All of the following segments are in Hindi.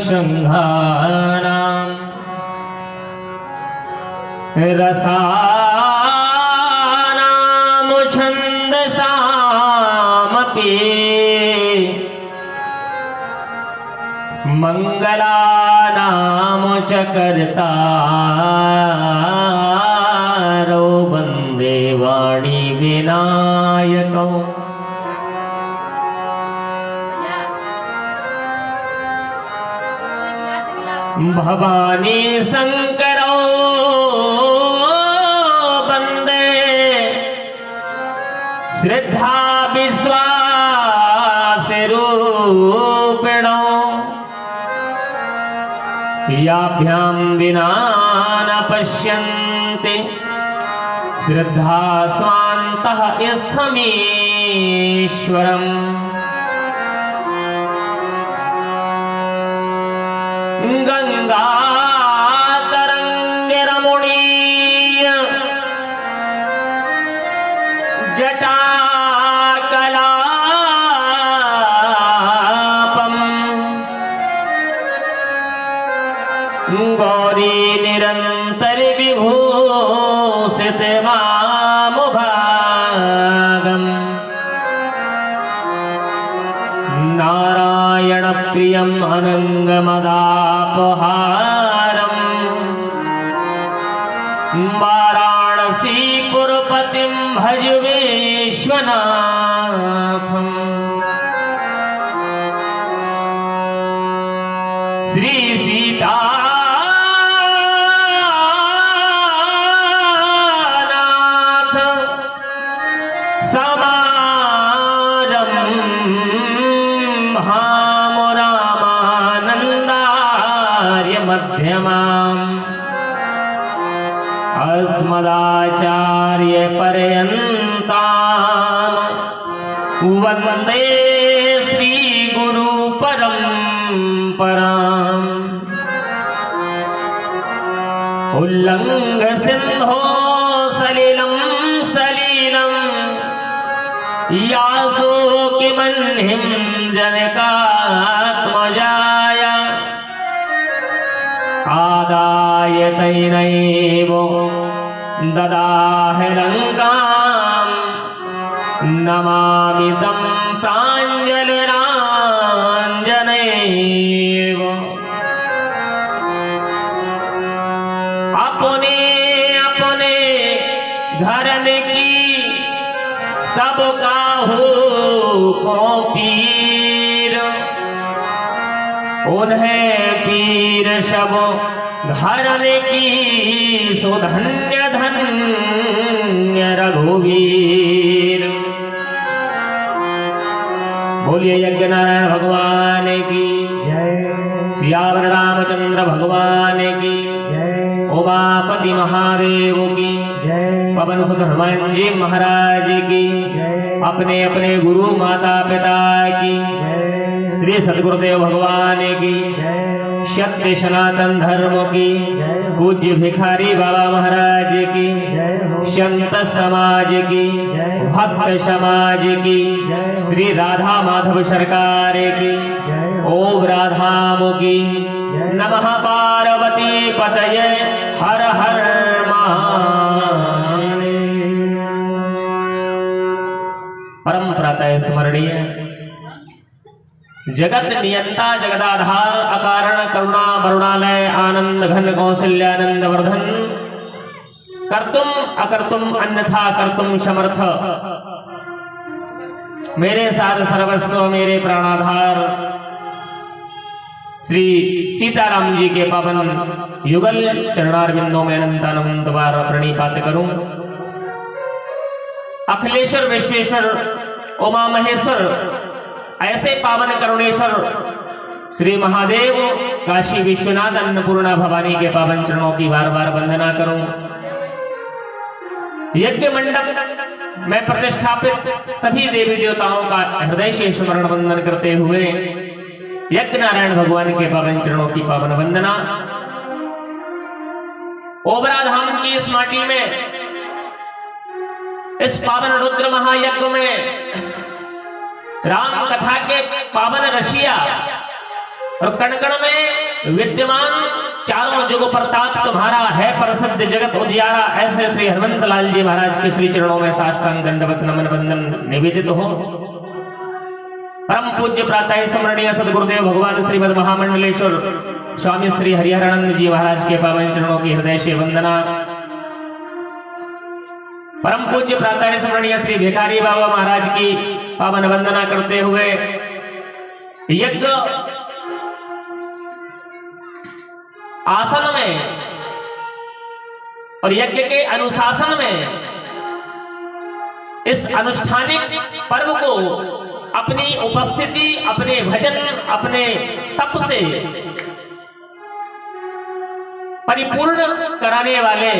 संहाराम रसानाम छंदसामपि मंगलानाम च कर्तारो वंदे वाणी विनायको भवानी शंकरो वंदे श्रद्धा विश्वास रूपिणो याभ्यां विना न पश्यन्ति श्रद्धा स्वान्तः स्थमीश्वरम् गंगा तरंग रमणीय जटाकलापम गौरी निरंतर विभूषित मामुभागम नारायण प्रियम अनंगमदापहारम वाराणसी पुरपतिम भज विश्वनाथम श्री सीतानाथ समारम रामानंदार्य मध्यमाम् अस्मदाचार्य पर्यन्ताम् वन्दे श्री गुरु परम्पराम् उल्लंघ सिंधो सलिलं सलीलं यासो किमन्हिं जनकात्मजाय आदाय तैनैव ददाह लङ्कां नमामि तं प्राञ्जलिराञ्जनेय अपने अपने धरन की सबका हो पीर उन्हें पीर सब धरन की सुधन्य धन्य रघुवीर। बोलिए यज्ञ नारायण भगवान की जय, सियावर रामचंद्र भगवान की जय, उमापति महादेव की जय, पवन सुत हनुमान जी महाराज की जय, अपने अपने गुरु माता पिता की जय, श्री सद्गुरुदेव भगवान की जय, सत्य सनातन धर्म की जय, पूज्य भिखारी बाबा महाराज की जय, संत समाज की जय, भक्त समाज की जय, श्री राधा माधव सरकार की जय, ओम राधाम की नमः पार्वती पतये हर हर महादेव। परम प्रातः स्मरणीय जगत नियंता जगदाधार अकारण करुणा वरुणालय आनंद घन कौशल्यानंद वर्धन कर्तुम अकर्तुम अन्यथा कर्तुम समर्थ मेरे साथ सर्वस्व मेरे प्राणाधार श्री सीताराम जी के पावन युगल चरणारविंदों में अनंत अनंत बार प्रणिपात करूं। अखिलेश्वर विश्वेश्वर उमा महेश्वर ऐसे पावन करुणेश्वर श्री महादेव काशी विश्वनाथ अन्नपूर्णा भवानी के पावन चरणों की बार बार वंदना करूं। यज्ञ मंडप में प्रतिष्ठापित सभी देवी देवताओं का हृदय से स्मरण वंदन करते हुए यज्ञ नारायण भगवान के पावन चरणों की पावन वंदना। ओबरा धाम की इस माटी में इस पावन रुद्र महायज्ञ में राम कथा के पावन रसिया और कण कण में विद्यमान चारों जुग प्रताप तुम्हारा है प्रसिद्ध जगत उजियारा। ऐसे श्री हनुमंत लाल जी महाराज के श्री चरणों में साष्टांग दंडवत नमन वंदन निवेदित हो। परम पूज्य प्रातः स्मरणीय सदगुरुदेव भगवान श्रीमद महामंडलेश्वर स्वामी श्री हरिहरानंद जी महाराज के पावन चरणों की हृदय से वंदना। परम पूज्य प्रातः स्मरणीय श्री भिखारी बाबा महाराज की पावन वंदना करते हुए यज्ञ आसन में और यज्ञ के अनुशासन में इस अनुष्ठानिक पर्व को अपनी उपस्थिति, अपने भजन, अपने तप से परिपूर्ण कराने वाले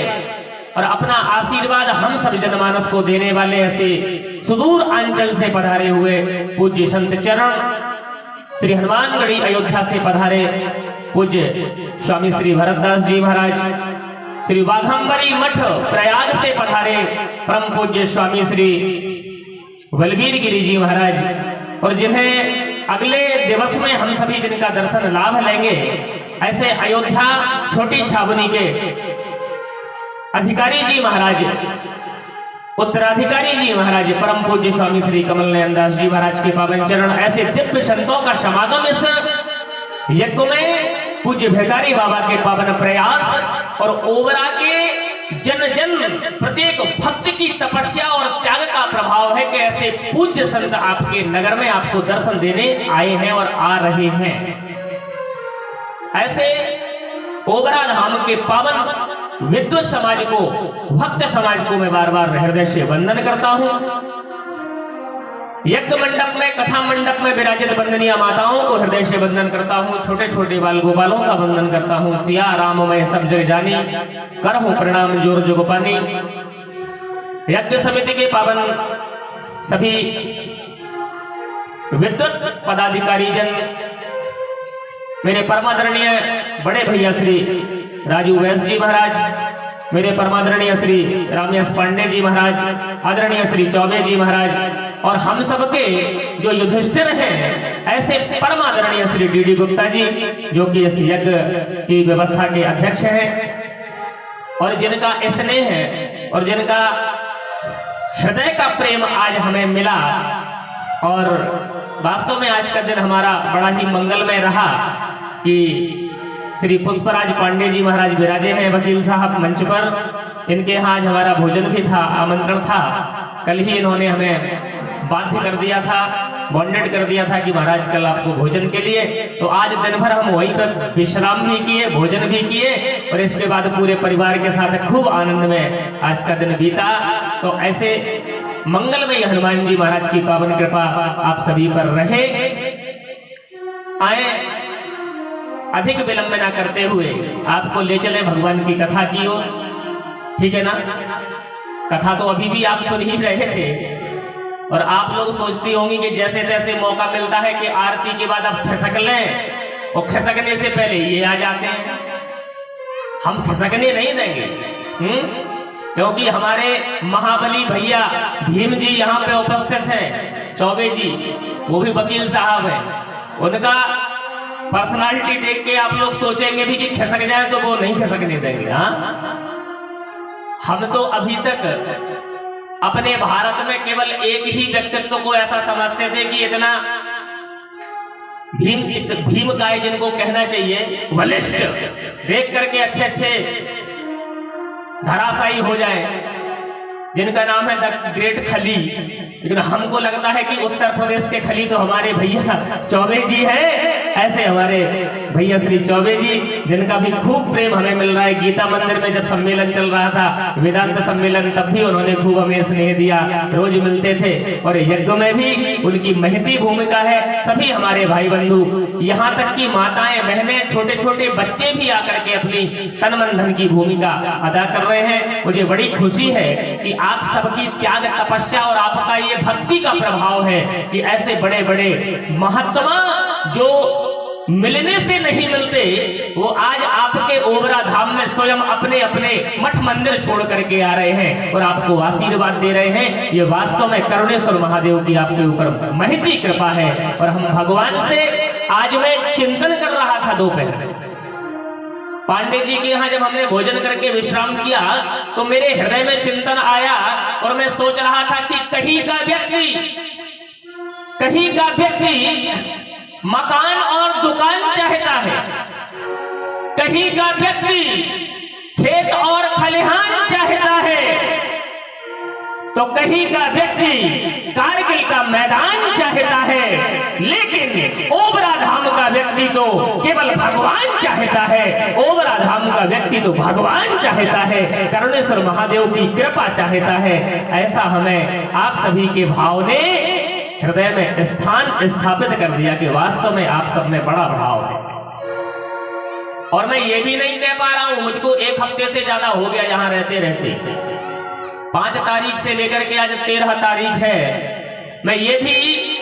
और अपना आशीर्वाद हम सब जनमानस को देने वाले ऐसे सुदूर अंचल से पधारे हुए पूज्य संत चरण श्री हनुमानगढ़ी अयोध्या से पधारे पूज्य स्वामी श्री भरतदास जी महाराज, श्री वाघंबरी मठ प्रयाग से पधारे परम पूज्य स्वामी श्री बलबीर गिरी जी महाराज, और जिन्हें अगले दिवस में हम सभी जिनका दर्शन लाभ लेंगे ऐसे अयोध्या छोटी छावनी के अधिकारी जी महाराज, उत्तराधिकारी जी महाराज, परम पूज्य स्वामी श्री कमल नयन दास जी महाराज के पावन चरण, ऐसे दिव्य संतों का समागम इस यज्ञ में पूज्य भिखारी बाबा के पावन प्रयास और ओबरा के जन जन प्रत्येक भक्त की तपस्या और त्याग का प्रभाव है कि ऐसे पूज्य संत आपके नगर में आपको दर्शन देने आए हैं और आ रहे हैं। ऐसे ओबरा धाम के पावन विद्वत समाज को, भक्त समाज को मैं बार बार हृदय से वंदन करता हूं। यज्ञ मंडप में, कथा मंडप में विराजित वंदनीय माताओं को हृदय से वंदन करता हूँ। छोटे छोटे बाल गोपालों का वंदन करता हूँ। सिया राम में सब जग जानी, करहूं प्रणाम जोर जुग पानी। यज्ञ समिति के पावन सभी विद्वत पदाधिकारी जन, मेरे परमादरणीय बड़े भैया श्री राजू वैश्य जी महाराज, मेरे परमादरणीय श्री रामयस पांडे जी महाराज, आदरणीय श्री चौबे जी महाराज, और हम सबके जो युधिष्ठिर हैं ऐसे परमादरणीय श्री डी गुप्ता जी, जो कि इस यज्ञ की व्यवस्था के अध्यक्ष हैं और जिनका स्नेह है और जिनका हृदय का प्रेम आज हमें मिला। और वास्तव में आज का दिन हमारा बड़ा ही मंगलमय रहा कि श्री पुष्पराज पांडे जी महाराज विराजे हैं वकील साहब मंच पर। इनके यहाँ आज हमारा भोजन भी था, आमंत्रण था। कल ही इन्होंने हमें बाध्य कर दिया था, बॉन्डेड कर दिया था कि महाराज कल आपको भोजन के लिए। तो आज दिन भर हम वहीं पर विश्राम भी किए, भोजन भी किए और इसके बाद पूरे परिवार के साथ खूब आनंद में आज का दिन बीता। तो ऐसे मंगलमय हनुमान जी महाराज की पावन कृपा आप सभी पर रहे। आए अधिक विलंब ना करते हुए आपको ले चले भगवान की कथा की ओर, ठीक है ना। कथा तो अभी भी आप सुन ही रहे थे और आप लोग सोचती होंगी कि जैसे तैसे मौका मिलता है कि आरती के बाद आप खिसक लें और खिसकने से पहले ये आ जाते हैं। हम खिसकने नहीं देंगे, क्योंकि हमारे महाबली भैया भीम जी यहाँ पे उपस्थित हैं, चौबे जी, वो भी वकील साहब हैं। उनका पर्सनालिटी देख के आप लोग सोचेंगे भी कि खिसक जाए, तो वो नहीं खिसकने देंगे। हाँ, हम तो अभी तक अपने भारत में केवल एक ही व्यक्तित्व को ऐसा समझते थे कि इतना भीम काय जिनको कहना चाहिए बलिष्ठ, देख करके अच्छे अच्छे धराशायी हो जाए, जिनका नाम है द ग्रेट खली। लेकिन हमको लगता है कि उत्तर प्रदेश के खली तो हमारे भैया चौबे जी हैं। ऐसे हमारे भैया श्री चौबे जी, जिनका भी खूब प्रेम हमें मिल रहा है। गीता मंदिर में जब सम्मेलन चल रहा था, वेदांत सम्मेलन, तब भी उन्होंने खूब हमें स्नेह दिया, रोज मिलते थे। और यज्ञ में भी उनकी महती भूमिका है। सभी हमारे भाई बंधु, यहाँ तक कि माताएं, बहनें, छोटे छोटे बच्चे भी आकर के अपनी तन मन धन की भूमिका अदा कर रहे हैं। मुझे बड़ी खुशी है कि आप सबकी त्याग, तपस्या और आपका ये भक्ति का प्रभाव है कि ऐसे बड़े बड़े महात्मा जो मिलने से नहीं मिलते, वो आज आपके ओबरा धाम में स्वयं अपने अपने मठ मंदिर छोड़ करके आ रहे हैं और आपको आशीर्वाद दे रहे हैं। ये वास्तव में करुणेश्वर महादेव की आपके ऊपर महती कृपा है। और हम भगवान से आज मैं चिंतन कर रहा था दोपहर पांडे जी के यहाँ जब हमने भोजन करके विश्राम किया तो मेरे हृदय में चिंतन आया और मैं सोच रहा था कि कहीं का व्यक्ति मकान और दुकान चाहता है, कहीं का व्यक्ति खेत और खलिहान चाहता है, तो कहीं का व्यक्ति कारगिल का मैदान चाहता है, लेकिन ओबरा धाम का व्यक्ति तो केवल भगवान चाहता है। ओबरा धाम का व्यक्ति तो भगवान चाहता है, करुणेश्वर महादेव की कृपा चाहता है। ऐसा हमें आप सभी के भाव ने हृदय में स्थान स्थापित कर दिया कि वास्तव में आप सब में बड़ा भाव है। और मैं ये भी नहीं कह पा रहा हूं, मुझको एक हफ्ते से ज्यादा हो गया यहां रहते रहते, 5 तारीख से लेकर के आज 13 तारीख है। मैं ये भी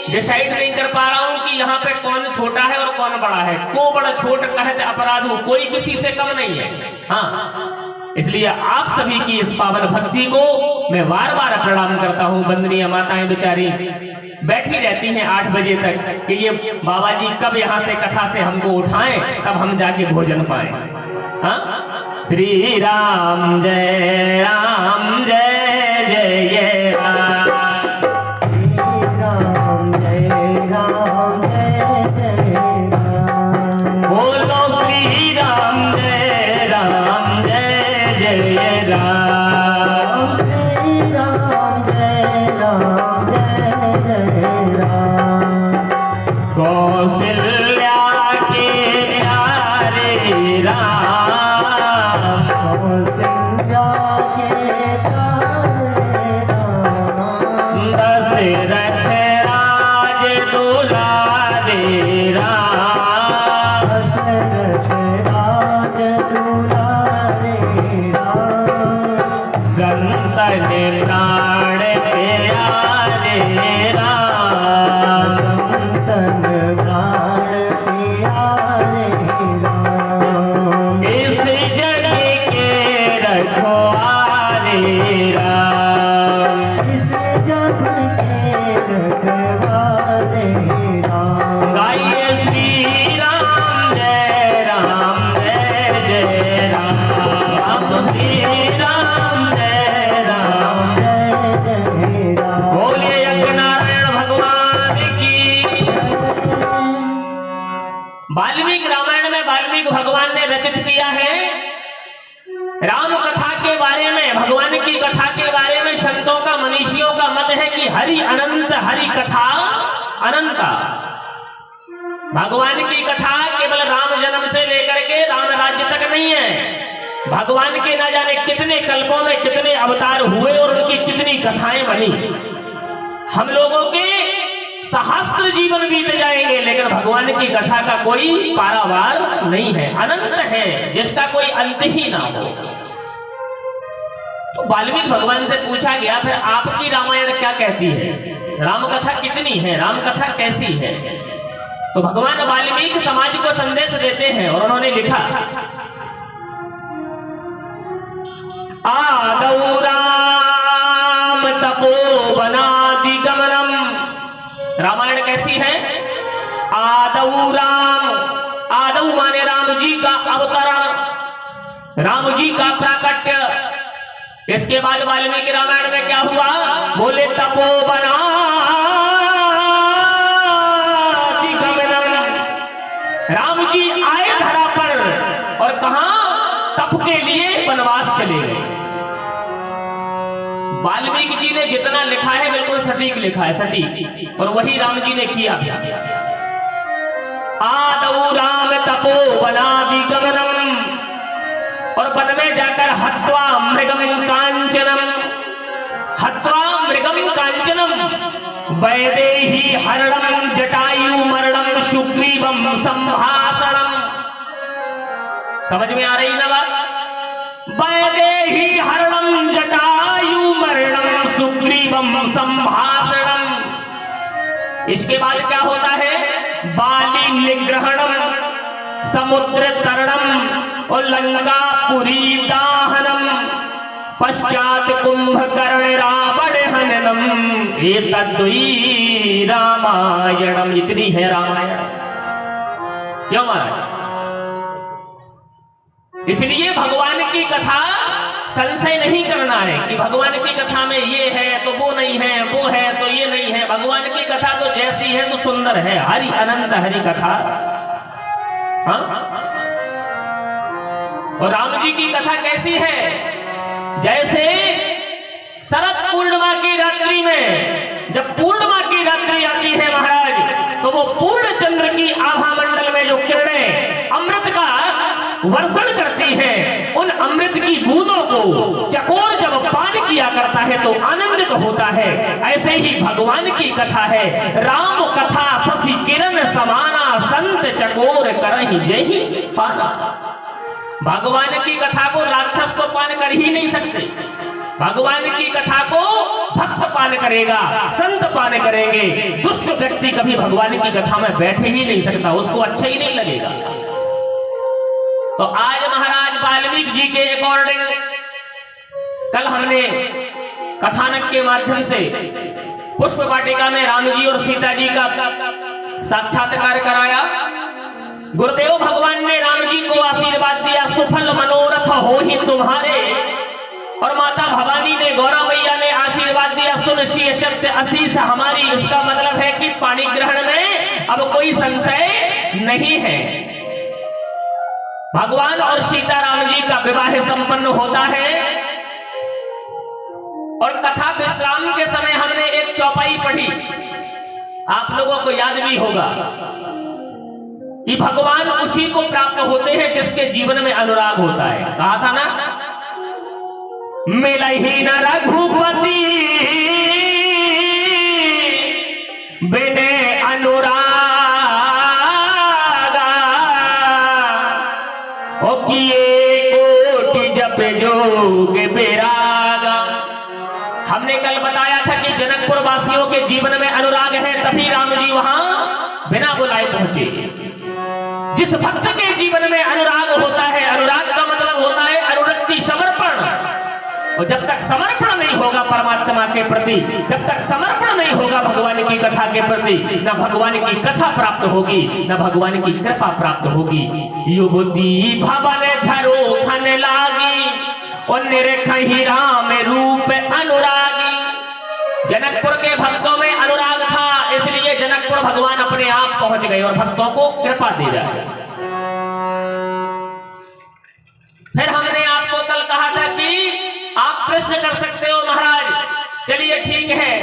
डिसाइड नहीं कर पा रहा हूं कि यहाँ पे कौन छोटा है और कौन बड़ा है। को बड़ा छोट कहते अपराध हो, कोई किसी से कम नहीं है। हाँ, इसलिए आप सभी की इस पावन भक्ति को मैं बार बार प्रणाम करता हूं। वंदनीय माताएं बेचारी बैठी रहती हैं 8 बजे तक कि ये बाबा जी कब यहाँ से कथा से हमको उठाएं, तब हम जाके भोजन पाएं। हाँ, श्री राम जय जय राम, श्री राम जय जय राम, बोलो श्री राम जय जय राम, श्री राम जय जय राम, कौशल्या के प्यारे राम, कौशल्या के प्यारे राम, दशरथ राज दुलारे राम, दशरथ राज दुलारे राम, संतन प्राण प्यारे राम, संतन प्राण प्यारे राम, इस जग के रखवारे राम, इस जग के रखवारे राम, गाइए श्री राम जय जय राम, श्री राम जय जय राम, बोलिए यज्ञ नारायण भगवान की। वाल्मीकि रामायण में वाल्मीकि भगवान ने रचित किया है राम कथा के बारे में। भगवान की कथा के बारे में संतों का मनीषियों का मत है कि हरि अनंत, हरि कथा अनंता। भगवान की कथा केवल राम जन्म से लेकर के राम राज्य तक नहीं है। भगवान के न जाने कितने कल्पों में कितने अवतार हुए और उनकी कितनी कथाएं बनी। हम लोगों के सहस्त्र जीवन बीत जाएंगे, लेकिन भगवान की कथा का कोई पारावार नहीं है, अनंत है, जिसका कोई अंत ही ना हो। तो वाल्मीकि भगवान से पूछा गया, फिर आपकी रामायण क्या कहती है? राम कथा कितनी है, राम कथा कैसी है? तो भगवान वाल्मीकि समाज को संदेश देते हैं और उन्होंने लिखा, आदौ राम तपोवनादि गमनम। रामायण कैसी है? आदौ राम, आदौ माने राम जी का अवतरण, राम जी का प्राकट्य। इसके बाद वाल्मीकि रामायण में क्या हुआ? बोले तपोवनादि गमनम। राम जी आए धरा पर और कहा? तप के लिए वनवास चले गए। वाल्मीकि जी ने जितना लिखा है बिल्कुल सटीक लिखा है, सटीक, और वही राम जी ने किया। आदौ राम तपोवनादि गमनम, और वन में जाकर हत्वा मृगम कांचनम, हत्वा मृगम कांचनम, वैदेही हरणम जटायु मरणम सुग्रीवम संभाषणम। समझ में आ रही ना बात? वैदेही हरणम जटायु मरणम सुग्रीवम संभाषणम। इसके बाद क्या होता है? बाली निग्रहणम समुद्र तरणम और लंकापुरी दाहनम पश्चात कुंभकर्ण रावण हननम एतद्वै रामायणम। इतनी है रामायण। क्यों महाराज? इसलिए भगवान की कथा संशय नहीं करना है कि भगवान की कथा में ये है तो वो नहीं है, वो है तो ये नहीं है। भगवान की कथा तो जैसी है तो सुंदर है। हरि अनंत हरि कथा। हाँ? और राम जी की कथा कैसी है? जैसे शरद पूर्णिमा की रात्रि में जब पूर्णिमा की रात्रि आती है महाराज, तो वो पूर्ण चंद्र की आभा मंडल में जो किरणें अमृत का वर्षण करती है, उन अमृत की बूंदों को चकोर जब पान किया करता है तो आनंदित होता है। ऐसे ही भगवान की कथा है। राम कथा शशि किरण समाना संत चकोर करहि जेहि पाना। भगवान की कथा को राक्षस तो पान कर ही नहीं सकते। भगवान की कथा को भक्त पान करेगा, संत पान करेंगे। दुष्ट व्यक्ति कभी भगवान की कथा में बैठ ही नहीं सकता, उसको अच्छा ही नहीं लगेगा। तो आज महाराज वाल्मीकि जी के अकॉर्डिंग कल हमने कथानक के माध्यम से पुष्प वाटिका में राम जी और सीता जी का साक्षात्कार कराया। गुरुदेव भगवान ने राम जी को आशीर्वाद दिया, सुफल मनोरथ हो ही तुम्हारे। और माता भवानी ने, गौरा मैया ने आशीर्वाद दिया, सुन शीय शब्द आशीष हमारी। इसका मतलब है कि पाणी ग्रहण में अब कोई संशय नहीं है। भगवान और सीताराम जी का विवाह संपन्न होता है। और कथा विश्राम के समय हमने एक चौपाई पढ़ी, आप लोगों को याद भी होगा कि भगवान उसी को प्राप्त होते हैं जिसके जीवन में अनुराग होता है। कहा था ना, मिलहि न रघुपति बिने अनुरागा, ओ किए कोटि जप जोग बेरागा। हमने कल बताया था कि जनकपुर वासियों के जीवन में अनुराग है, तभी राम जी वहां बिना बुलाए पहुंचे। जिस भक्त के जीवन में अनुराग होता है, अनुराग का मतलब होता है अनुरक्ति, समर्पण। और जब तक समर्पण नहीं होगा परमात्मा के प्रति, जब तक समर्पण नहीं होगा भगवान की कथा के प्रति, न भगवान की कथा प्राप्त होगी, न भगवान की कृपा प्राप्त होगी। युवती भवन झरोखन लागी और निरखहि राम रूप अनुरागी। जनकपुर के भक्तों में अनुराग था, इसलिए जनकपुर भगवान अपने आप पहुंच गए और भक्तों को कृपा दे रहे। फिर हमने आपको कल कहा था कि आप प्रश्न कर सकते हो महाराज, चलिए ठीक है,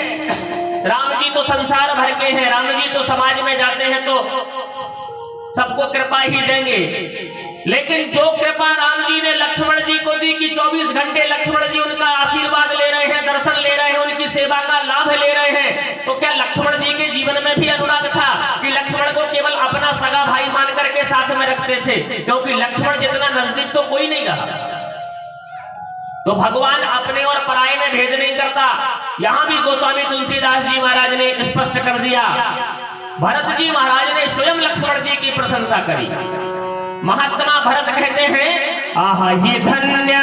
राम जी तो संसार भर के हैं, राम जी तो समाज में जाते हैं तो सबको कृपा ही देंगे। लेकिन जो कृपा राम जी ने लक्ष्मण जी को दी कि 24 घंटे लक्ष्मण जी उनका आशीर्वाद ले रहे हैं, दर्शन ले रहे हैं, उनकी सेवा का लाभ ले रहे हैं, तो क्या लक्ष्मण जी के जीवन में भी अनुराग था कि लक्ष्मण को केवल अपना सगा भाई मान करके साथ में रखते थे? क्योंकि लक्ष्मण जितना नजदीक तो कोई नहीं रहा। तो भगवान अपने और पराये में भेद नहीं करता। यहां भी गोस्वामी तुलसीदास जी महाराज ने स्पष्ट कर दिया। भरत जी महाराज ने स्वयं लक्ष्मण जी की प्रशंसा करी। महात्मा भरत कहते हैं, आहा ये धन्य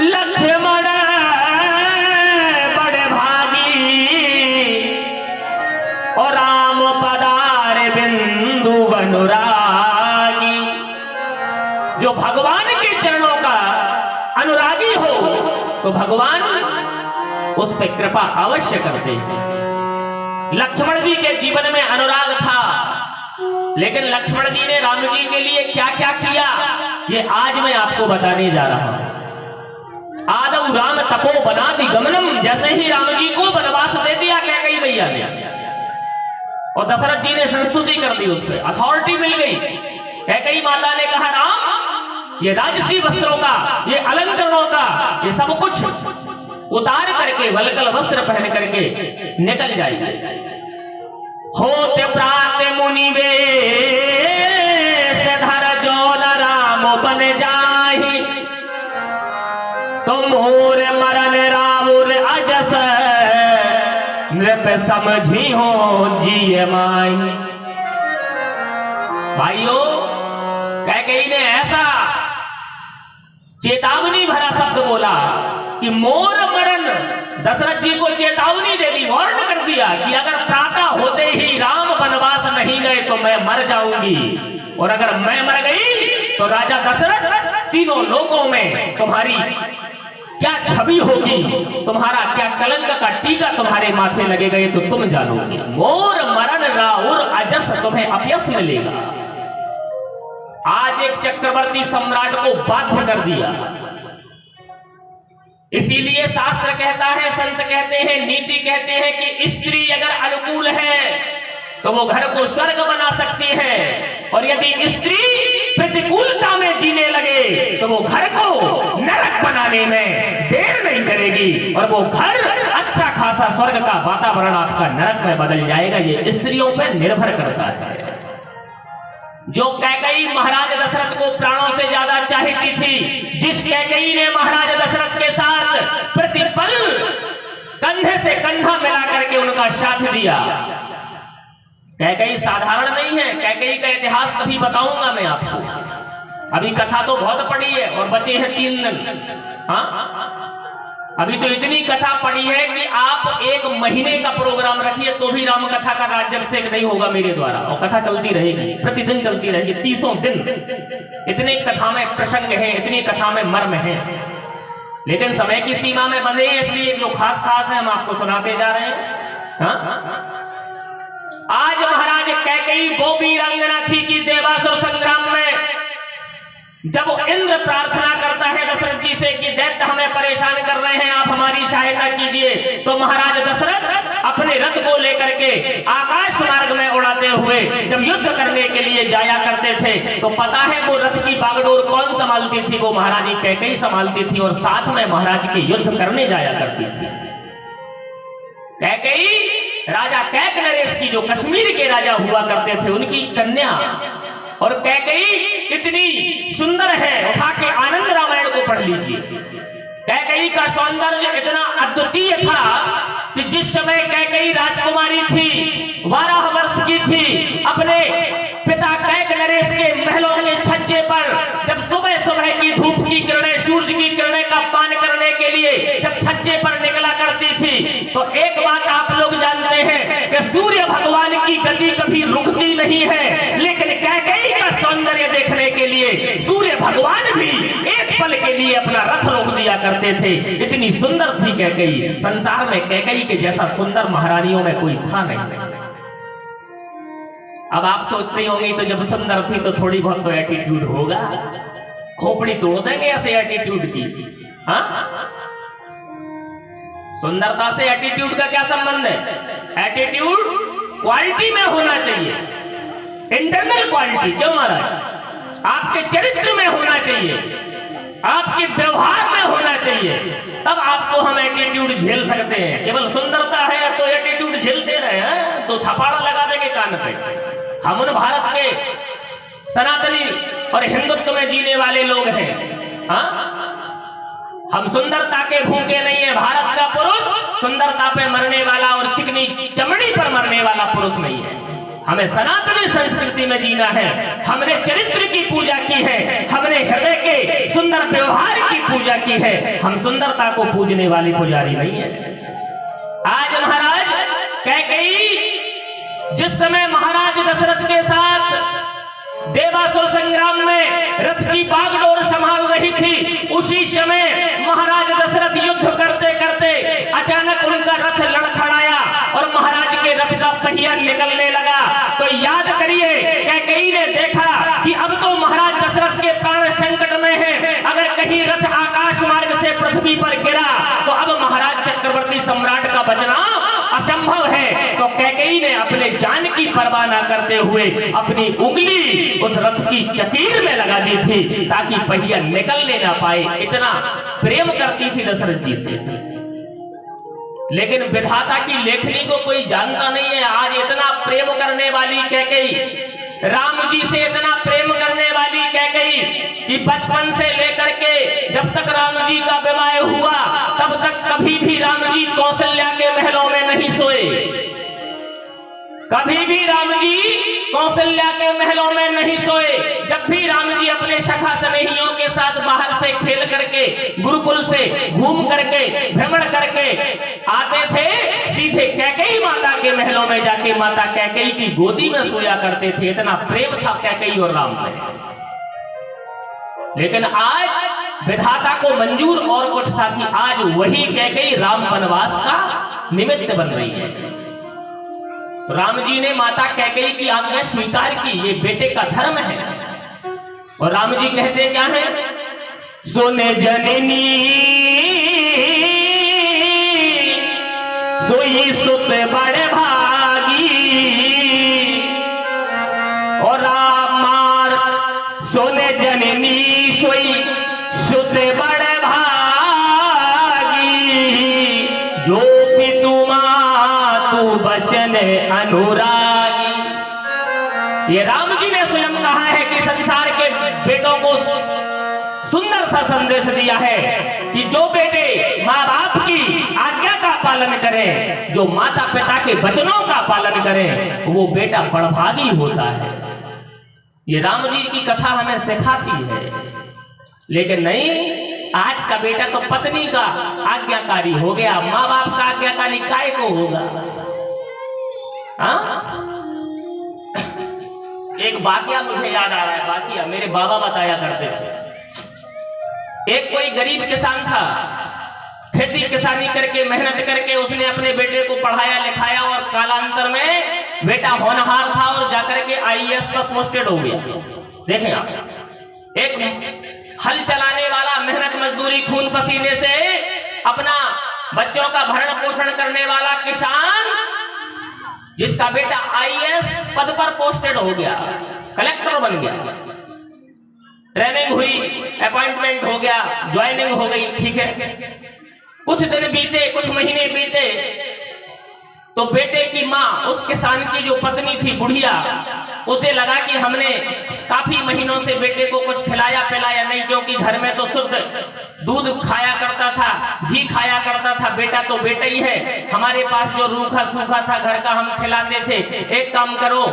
लक्ष्मण बड़े भागी और राम पदार बिंदु अनुरागी। जो भगवान के चरणों का अनुरागी हो तो भगवान उस पर कृपा अवश्य करते हैं। लक्ष्मण जी के जीवन में अनुराग था, लेकिन लक्ष्मण जी ने राम जी के लिए क्या क्या किया, ये आज मैं आपको बताने जा रहा हूं। आदौ राम तपो बनाति गमनम, जैसे ही राम जी को वनवास दे दिया कैकेयी मैया ने, और दशरथ जी ने संस्तुति कर दी, उस पर अथॉरिटी मिल गई। कैकेयी माता ने कहा, राम ये राजसी वस्त्रों का, ये अलंकरणों का, ये सब कुछ उतार करके वल्कल वस्त्र पहन करके निकल जाएगी। होते प्रात मुनि वेश धर जो न राम बन जाहि, तो मोर मरन रामुर अजस पे समझी हो जिए माई। भाइयों, कैकेयी ने ऐसा चेतावनी भरा शब्द बोला कि मोर मरण, दशरथ जी को चेतावनी दे दी, वार्न कर दिया कि अगर प्रातः होते ही राम वनवास नहीं गए तो मैं मर जाऊंगी, और अगर मैं मर गई तो राजा दशरथ तीनों लोकों में तुम्हारी क्या छवि होगी, तुम्हारा क्या कलंक का टीका तुम्हारे माथे लगेगा, ये तो तुम जानोगे। मोर मरण राउर अजस, तुम्हें अपयश मिलेगा। आज एक चक्रवर्ती सम्राट को बाध्य कर दिया। इसीलिए शास्त्र कहता है, संत कहते हैं, नीति कहते हैं कि स्त्री अगर अनुकूल है तो वो घर को स्वर्ग बना सकती है, और यदि स्त्री प्रतिकूलता में जीने लगे तो वो घर को नरक बनाने में देर नहीं करेगी, और वो घर अच्छा खासा स्वर्ग का वातावरण आपका नरक में बदल जाएगा। ये स्त्रियों पर निर्भर करता है। जो कैकेयी महाराज दशरथ को प्राणों से ज्यादा चाहती थी, जिस कैकेयी ने महाराज दशरथ के साथ प्रतिपल कंधे से कंधा मिला करके उनका साथ दिया, कैकेयी साधारण नहीं है। कैकेयी का इतिहास कभी बताऊंगा मैं आपको। अभी कथा तो बहुत पड़ी है और बचे हैं 3 दिन। हाँ, अभी तो इतनी कथा पड़ी है कि आप 1 महीने का प्रोग्राम रखिए तो भी राम कथा का राज्याभिषेक नहीं होगा मेरे द्वारा, और कथा चलती रहेगी, प्रतिदिन चलती रहेगी, 30 दिन। इतनी कथा में प्रसंग है, इतनी कथा में मर्म है, लेकिन समय की सीमा में बंधे हैं, इसलिए जो खास खास है हम आपको सुनाते जा रहे हैं। हाँ? आज महाराज कैकेयी वो वीरांगना थी कि देवासुर संग्राम में जब इंद्र प्रार्थना करता है दशरथ जी से कि दैत्य हमें परेशान कर रहे हैं, आप हमारी सहायता कीजिए, तो महाराज दशरथ अपने रथ को लेकर के आकाश मार्ग में उड़ाते हुए जब युद्ध करने के लिए जाया करते थे, तो पता है वो रथ की बागडोर कौन संभालती थी? वो महारानी कैकेयी संभालती थी, और साथ में महाराज के युद्ध करने जाया करती थी। कैकेयी राजा कैक नरेश की, जो कश्मीर के राजा हुआ करते थे, उनकी कन्या। और कैकेयी इतनी सुंदर है, उठा के आनंद रामायण को पढ़ लीजिए। कैकेयी का सौंदर्य इतना अद्वितीय था कि जिस समय कैकेयी राजकुमारी थी, 12 वर्ष की थी, अपने पिता कैक नरेश के महलों के छज्जे पर जब सुबह सुबह की धूप की किरणें, सूरज की किरणें का पान करने के लिए जब छज्जे पर निकला करती थी, तो एक बात आप लोग जानते हैं कि सूर्य भगवान की गति कभी रुकती नहीं है, लेकिन कैकेयी का सौंदर्य देखने के लिए सूर्य भगवान भी एक पल के लिए अपना रथ रोक दिया करते थे। इतनी सुंदर थी कैकेयी। संसार में कैकेयी के जैसा सुंदर महारानियों में कोई था नहीं। अब आप सोचते होंगे तो जब सुंदर थी तो थोड़ी बहुत तो एटीट्यूड होगा, खोपड़ी तोड़ देंगे ऐसे एटीट्यूड की। हाँ, सुंदरता से एटीट्यूड का क्या संबंध है? एटीट्यूड क्वालिटी में होना चाहिए, इंटरनल क्वालिटी। क्यों महाराज? आपके चरित्र में होना चाहिए, आपके व्यवहार में होना चाहिए, तब आपको हम एटीट्यूड झेल सकते हैं। केवल सुंदरता है तो एटीट्यूड झेलते रहे हैं तो थपाड़ा लगा देंगे कान पे। हम उन भारत के सनातनी और हिंदुत्व में जीने वाले लोग हैं। हाँ, हम सुंदरता के भूखे नहीं है। भारत का पुरुष सुंदरता पे मरने वाला और चिकनी चमड़ी पर मरने वाला पुरुष नहीं है। हमें सनातनी संस्कृति में जीना है। हमने चरित्र की पूजा की है, हमने हृदय के सुंदर व्यवहार की पूजा की है। हम सुंदरता को पूजने वाले पुजारी नहीं है। आज महाराज कैकेयी जिस समय महाराज दशरथ के साथ देवासुर संग्राम में रथ की बागडोर संभाल रही थी, उसी समय महाराज दशरथ युद्ध करते करते अचानक उनका रथ लड़खड़ाया और महाराज के रथ का पहिया निकलने लगा। तो याद करिए, कैकेयी ने देखा कि अब तो महाराज दशरथ के प्राण संकट में हैं। अगर कहीं रथ आकाश मार्ग से पृथ्वी पर गिरा तो अब महाराज चक्रवर्ती सम्राट का बचना असंभव है। तो कैकेयी ने अपने जान की परवाह न करते हुए अपनी उंगली उस रथ की चकीर में लगा दी थी ताकि पहिया निकलने ना पाए। इतना प्रेम करती थी दशरथ जी से। लेकिन विधाता की लेखनी को कोई जानता नहीं है। आज इतना प्रेम करने वाली कैकेयी, राम जी से इतना प्रेम करने वाली कैकेयी कि बचपन से लेकर के जब तक राम जी का विवाह हुआ तब तक कभी भी राम जी कौशल्या के महलों में नहीं सोए। कभी भी राम जी कौशल्या के महलों में नहीं सोए। जब भी राम जी अपने सखा स्नेहियों के साथ बाहर से खेल करके, गुरुकुल से घूम करके, भ्रमण करके आते थे, सीधे कैकेयी माता के महलों में जाके माता कैकेयी की गोदी में सोया करते थे। इतना प्रेम था कैकेयी और राम में। लेकिन आज विधाता को मंजूर और कुछ था कि आज वही कैकेयी राम वनवास का निमित्त बन रही है। राम जी ने माता कैकेयी की आज्ञा स्वीकार की, ये बेटे का धर्म है। और राम जी कहते क्या है? सोने जननी सोई सुत बड़े भागी, और राम मार सोने जननी सोई सुत बड़े भागी, जो पितु तू बचन अनुरागी। ये राम जी ने स्वयं कहा है कि संसार के बेटों को सुंदर सा संदेश दिया है कि जो बेटे माँ बाप की आज्ञा का पालन करें, जो माता पिता के वचनों का पालन करें, वो बेटा बड़भागी होता है। ये राम जी की कथा हमें सिखाती है। लेकिन नहीं, आज का बेटा तो पत्नी का आज्ञाकारी हो गया, माँ बाप का आज्ञाकारी काय को होगा। एक वाकया मुझे याद आ रहा है, वाकया मेरे बाबा बताया करते थे। एक कोई गरीब किसान था, खेती किसानी करके मेहनत करके उसने अपने बेटे को पढ़ाया लिखाया और कालांतर में बेटा होनहार था और जाकर के आईएएस पर पोस्टेड हो गया। देखें आप, एक हल चलाने वाला, मेहनत मजदूरी खून पसीने से अपना बच्चों का भरण पोषण करने वाला किसान, जिसका बेटा आईएएस पद पर पोस्टेड हो गया, कलेक्टर बन गया, ट्रेनिंग हुई, अपॉइंटमेंट हो गया, ज्वाइनिंग हो गई, ठीक है। कुछ दिन बीते, कुछ महीने बीते, तो बेटे की माँ, उस किसान की जो पत्नी थी बुढ़िया, उसे लगा कि हमने काफी महीनों से बेटे को कुछ खिलाया पिलाया नहीं, क्योंकि घर में तो शुद्ध दूध खाया करता था, घी खाया करता था, बेटा तो बेटा ही है, हमारे पास जो रूखा सूखा था घर का हम खिलाते थे। एक काम करो,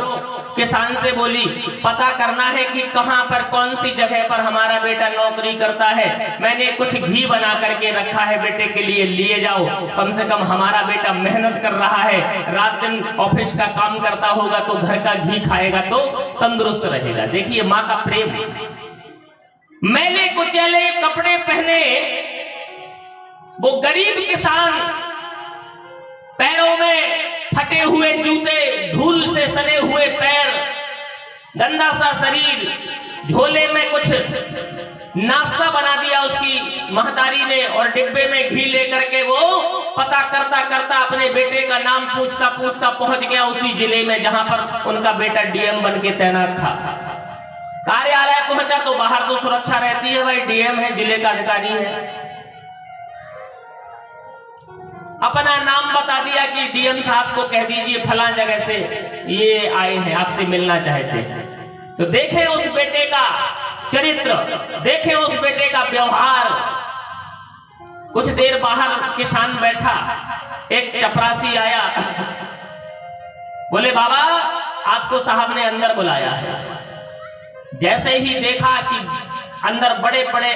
किसान से बोली, पता करना है कि कहां पर कौन सी जगह पर हमारा बेटा नौकरी करता है, मैंने कुछ घी बना करके रखा है बेटे के लिए, लिए जाओ, कम से कम हमारा बेटा मेहनत कर रहा है, रात दिन ऑफिस का काम करता होगा तो घर का घी खाएगा तो तंदुरुस्त रहेगा। देखिए माँ का प्रेम। मैले कुचैले कपड़े पहने वो गरीब किसान, पैरों में फटे हुए जूते, धूल से सने हुए पैर, गंदा सा शरीर, झोले में कुछ नाश्ता बना दिया उसकी महतारी ने और डिब्बे में घी लेकर के वो पता करता करता अपने बेटे का नाम पूछता पूछता पहुंच गया उसी जिले में जहां पर उनका बेटा डीएम बन के तैनात था। कार्यालय पहुंचा तो बाहर तो सुरक्षा रहती है, भाई डीएम है, जिले का अधिकारी है। अपना नाम बता दिया कि डीएम साहब को कह दीजिए फला जगह से ये आए हैं, आपसे मिलना चाहते हैं। तो देखें उस बेटे का चरित्र, देखें उस बेटे का व्यवहार। कुछ देर बाहर किसान बैठा, एक चपरासी आया, बोले बाबा आपको साहब ने अंदर बुलाया है। जैसे ही देखा कि अंदर बड़े बड़े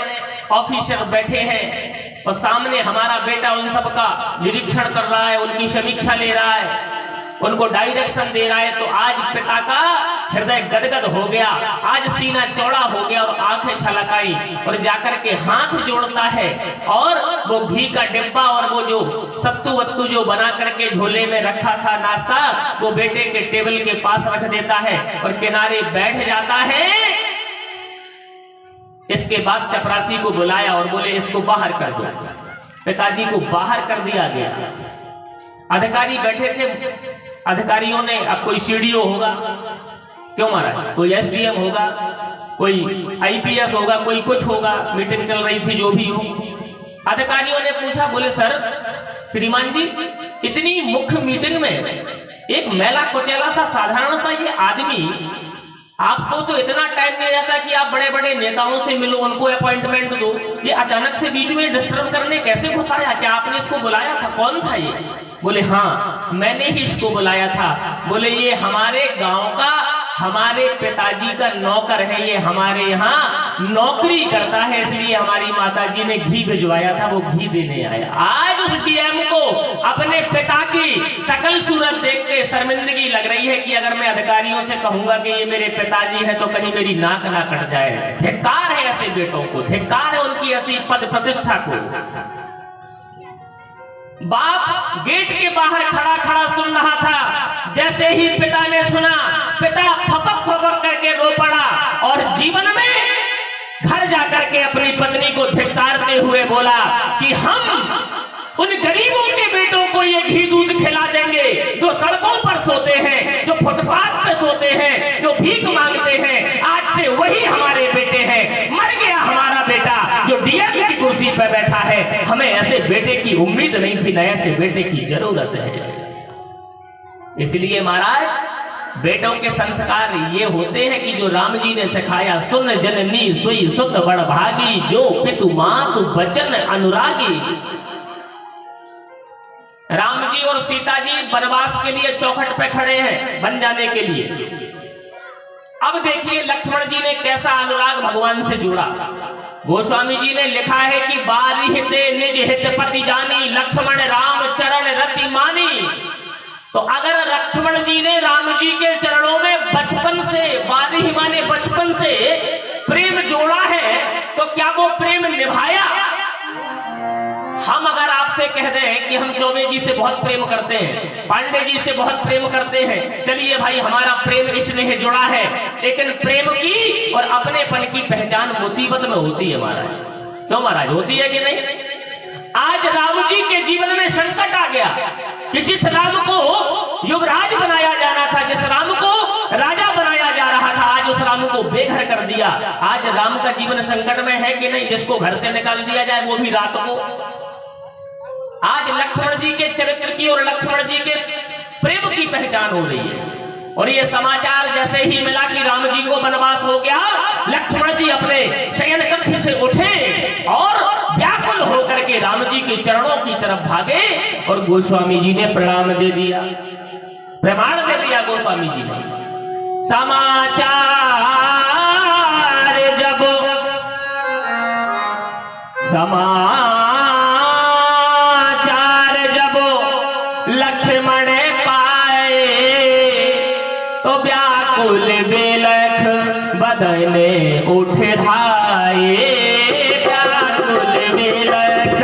ऑफिसर बैठे हैं और सामने हमारा बेटा उन सबका निरीक्षण कर रहा है, उनकी समीक्षा ले रहा है, उनको डायरेक्शन दे रहा है, तो आज पिता का हृदय गदगद हो गया, आज सीना चौड़ा हो गया और आंखें छलकाई और जाकर के हाथ जोड़ता है और वो घी का डिब्बा और वो जो सत्तू वत्तू जो बना करके झोले में रखा था नाश्ता, वो बेटे के टेबल के पास रख देता है और किनारे बैठ जाता है। इसके बाद चपरासी को बुलाया और बोले इसको बाहर कर दो। पिताजी को बाहर कर दिया गया। अधिकारी बैठे थे, अधिकारियों ने, अब कोई सीडीओ होगा, क्यों महाराज, कोई एसडीएम होगा, कोई आईपीएस होगा, कोई कुछ होगा, मीटिंग चल रही थी, जो भी हो। अधिकारियों ने पूछा, बोले सर श्रीमान जी इतनी मुख्य मीटिंग में एक मैला कुचैला सा साधारण सा ये आदमी, आपको तो इतना टाइम नहीं जाता कि आप बड़े बड़े नेताओं से मिलो, उनको अपॉइंटमेंट दो, ये अचानक से बीच में डिस्टर्ब करने कैसे घुस आया? क्या आपने इसको बुलाया था? कौन था ये? बोले हाँ, मैंने ही इसको बुलाया था। बोले ये हमारे गांव का, हमारे पिताजी का नौकर है, ये हमारे यहाँ नौकरी करता है, इसलिए हमारी माताजी ने घी भिजवाया था, वो घी देने आया। आज उस डीएम को अपने पिता की सकल सूरत देख के शर्मिंदगी लग रही है कि अगर मैं अधिकारियों से कहूंगा कि ये मेरे पिताजी हैं तो कहीं मेरी नाक ना कट जाए। धिक्कार है ऐसे बेटों को, धिक्कार है उनकी ऐसी पद प्रतिष्ठा को। बाप गेट के बाहर खड़ा खड़ा सुन रहा था। जैसे ही पिता ने सुना, पिता फपक फपक करके रो पड़ा और जीवन में घर जाकर के अपनी पत्नी को धिक्कारते हुए बोला कि हम उन गरीबों के बेटों को ये घी दूध खिला देंगे जो सड़कों पर सोते हैं, जो फुटपाथ पे सोते हैं, जो भीख मांगते हैं। आज से वही हमारे बेटे हैं। मर गया हमारा बेटा जो डीएम की कुर्सी पर बैठा है। हमें ऐसे बेटे की उम्मीद नहीं थी, न ऐसे बेटे की जरूरत है। इसलिए महाराज बेटों के संस्कार ये होते हैं कि जो राम जी ने सिखाया, सुन जननी सोई सुत बड़ भागी, जो पितु मातु बचन अनुरागी। राम जी और सीता जी वनवास के लिए चौखट पे खड़े हैं बन जाने के लिए। अब देखिए लक्ष्मण जी ने कैसा अनुराग भगवान से जुड़ा। गोस्वामी जी ने लिखा है कि बारिह ते निज हित पति जानी, लक्ष्मण राम चरण रति मानी। तो अगर लक्ष्मण जी ने राम जी के चरणों में बचपन से, बारिह माने बचपन से प्रेम जोड़ा है, तो क्या वो प्रेम निभाया? हम अगर आपसे कह दें कि हम चौबे जी से बहुत प्रेम करते हैं, पांडे जी से बहुत प्रेम करते हैं, चलिए भाई हमारा प्रेम स्नेह जुड़ा है, लेकिन प्रेम की और अपनेपन की पहचान मुसीबत में होती है महाराज। क्यों महाराज, होती है कि नहीं? आज राम जी के जीवन में संकट आ गया कि जिस राम को युवराज बनाया जाना था, जिस राम को राजा बनाया जा रहा था, आज उस राम को बेघर कर दिया। आज राम का जीवन संकट में है कि नहीं? जिसको घर से निकाल दिया जाए वो भी रात को। आज लक्ष्मण जी के चरित्र की और लक्ष्मण जी के प्रेम की पहचान हो रही है। और ये समाचार जैसे ही मिला कि राम जी को वनवास हो गया, लक्ष्मण जी अपने शयन कक्ष से उठे और व्याकुल होकर के राम जी के चरणों की तरफ भागे और गोस्वामी जी ने प्रणाम दे दिया, प्रमाण दे दिया गोस्वामी जी ने। समाचार जब लक्ष्मण पाए तो व्याकुल बिलख बदने उठ धाये, व्याकुल बिलख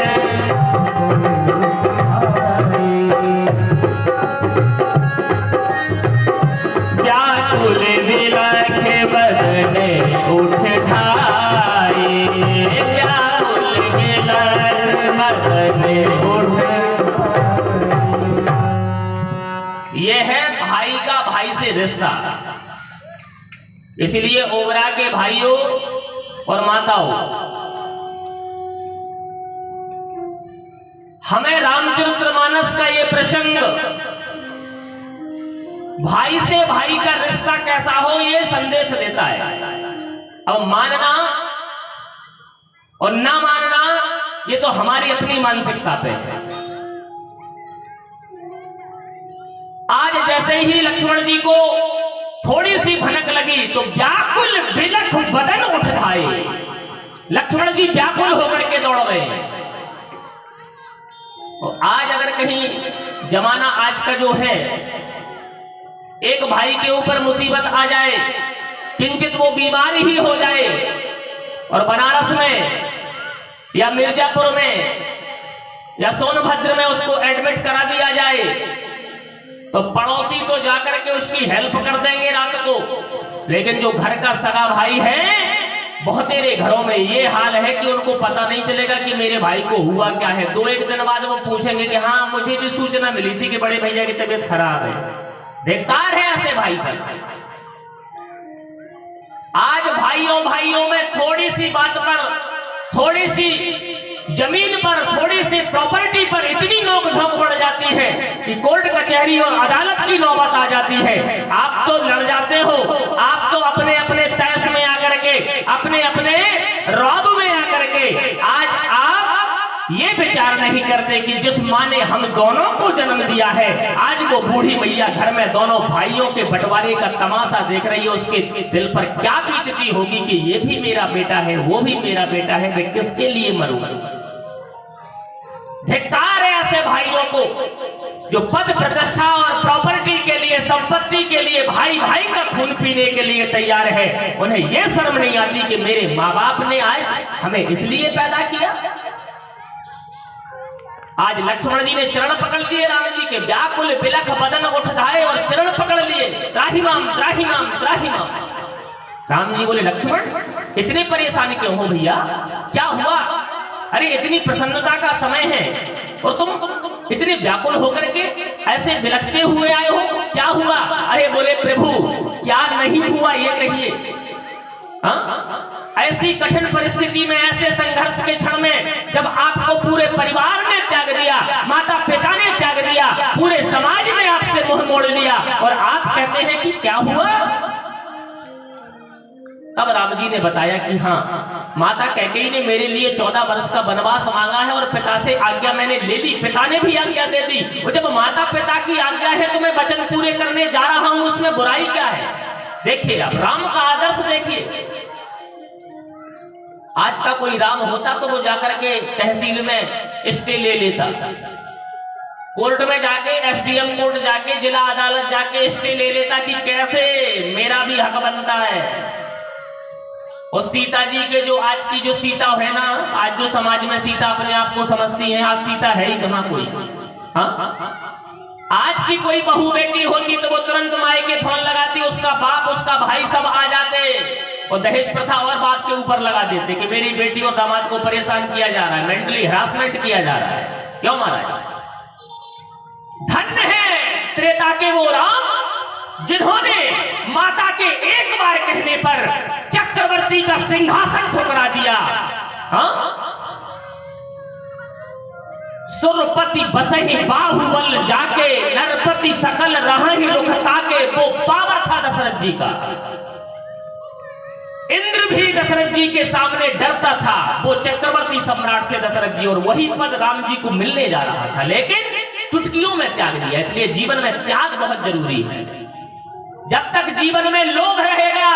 व्याकुल बिलख बदने उठ धाये, व्याकुल बिलख बदने उठ। यह है भाई का भाई से रिश्ता। इसलिए ओबरा के भाइयों और माताओं, हमें रामचरितमानस का यह प्रसंग भाई से भाई का रिश्ता कैसा हो यह संदेश देता है। अब मानना और ना मानना ये तो हमारी अपनी मानसिकता पे है। आज जैसे ही लक्ष्मण जी को थोड़ी सी भनक लगी तो व्याकुल बिलख बदन उठ धाये, लक्ष्मण जी व्याकुल होकर के दौड़ रहे हैं। तो आज अगर कहीं जमाना आज का जो है, एक भाई के ऊपर मुसीबत आ जाए, किंचित वो बीमारी ही हो जाए और बनारस में या मिर्जापुर में या सोनभद्र में उसको एडमिट करा दिया जाए, तो पड़ोसी तो जाकर के उसकी हेल्प कर देंगे रात को, लेकिन जो घर का सगा भाई है, बहुतेरे घरों में ये हाल है कि उनको पता नहीं चलेगा कि मेरे भाई को हुआ क्या है। 2-1 दिन बाद वो पूछेंगे कि हाँ मुझे भी सूचना मिली थी कि बड़े भैया की तबीयत खराब है। धिक्कार है ऐसे भाई पर। आज भाइयों में थोड़ी सी बात पर, थोड़ी सी जमीन पर, थोड़ी सी प्रॉपर्टी पर इतनी नोकझोंक बढ़ जाती है कि कोर्ट कचहरी और अदालत की नौबत आ जाती है। आप तो लड़ जाते हो, आप तो अपने अपने तैस में आकर के, अपने अपने रौब में आकर के आज आप ये विचार नहीं करते कि जिस माँ ने हम दोनों को जन्म दिया है, आज वो बूढ़ी मैया घर में दोनों भाइयों के बंटवारे का तमाशा देख रही है, उसके दिल पर क्या बीतती होगी कि ये भी मेरा बेटा है, वो भी मेरा बेटा है, मैं किसके लिए मरूं। धिक्कार है ऐसे भाइयों को जो पद प्रतिष्ठा और प्रॉपर्टी के लिए, संपत्ति के लिए भाई भाई का खून पीने के लिए तैयार है। उन्हें यह शर्म नहीं आती कि मेरे माँ बाप ने आज हमें इसलिए पैदा किया। आज लक्ष्मण जी ने चरण पकड़ लिए राम जी के, व्याकुल बिलख बदन उठ धाये और चरण पकड़ लिए, त्राहि माम त्राहि माम त्राहि माम। राम जी बोले लक्ष्मण इतने परेशान क्यों हो भैया, क्या हुआ? अरे इतनी प्रसन्नता का समय है और तुम इतने व्याकुल होकर के ऐसे बिलखते हुए आए हो, क्या हुआ? अरे बोले प्रभु क्या नहीं हुआ ये कहिए। ऐसी कठिन परिस्थिति में, ऐसे संघर्ष के क्षण में जब आपको पूरे परिवार ने त्याग दिया, माता पिता ने त्याग दिया, पूरे समाज ने आपसे मुंह मोड़ लिया और आप कहते हैं कि क्या हुआ? तब राम जी ने बताया कि हाँ, माता कैकेयी ने मेरे लिए 14 वर्ष का वनवास मांगा है और पिता से आज्ञा मैंने ले ली, पिता ने भी आज्ञा दे दी। और जब माता पिता की आज्ञा है तो मैं वचन पूरे करने जा रहा हूं, उसमें बुराई क्या है? देखिए अब राम का आदर्श देखिए। आज का कोई राम होता तो वो जाकर के तहसील में स्टे ले लेता, कोर्ट में जाके, एसडीएम कोर्ट जाके, जिला अदालत जाके स्टे ले लेता कि कैसे मेरा भी हक बनता है। और सीता जी के जो आज की जो सीता है ना, आज जो समाज में सीता अपने आप को समझती है, आज सीता है ही कहां कोई। आज की कोई बहू बेटी होती तो वो तुरंत माई के फोन लगाती, उसका बाप उसका भाई सब आ जाते और दहेज प्रथा और बाप के ऊपर लगा देते कि मेरी बेटी और दामाद को परेशान किया जा रहा है, मेंटली हरासमेंट किया जा रहा है। क्यों महाराज? धन्य है त्रेता के वो राम जिन्होंने माता के एक बार कहने पर चक्रवर्ती का सिंहासन ठुकरा दिया। सुरपति बसहि बाहुबल जाके, नरपति सकल रहहि रुख ताके, वो पावर था दशरथ जी का। इंद्र भी दशरथ जी के सामने डरता था, वो चक्रवर्ती सम्राट थे दशरथ जी, और वही पद राम जी को मिलने जा रहा था, लेकिन चुटकियों में त्याग दिया। इसलिए जीवन में त्याग बहुत जरूरी है। जब तक जीवन में लोभ रहेगा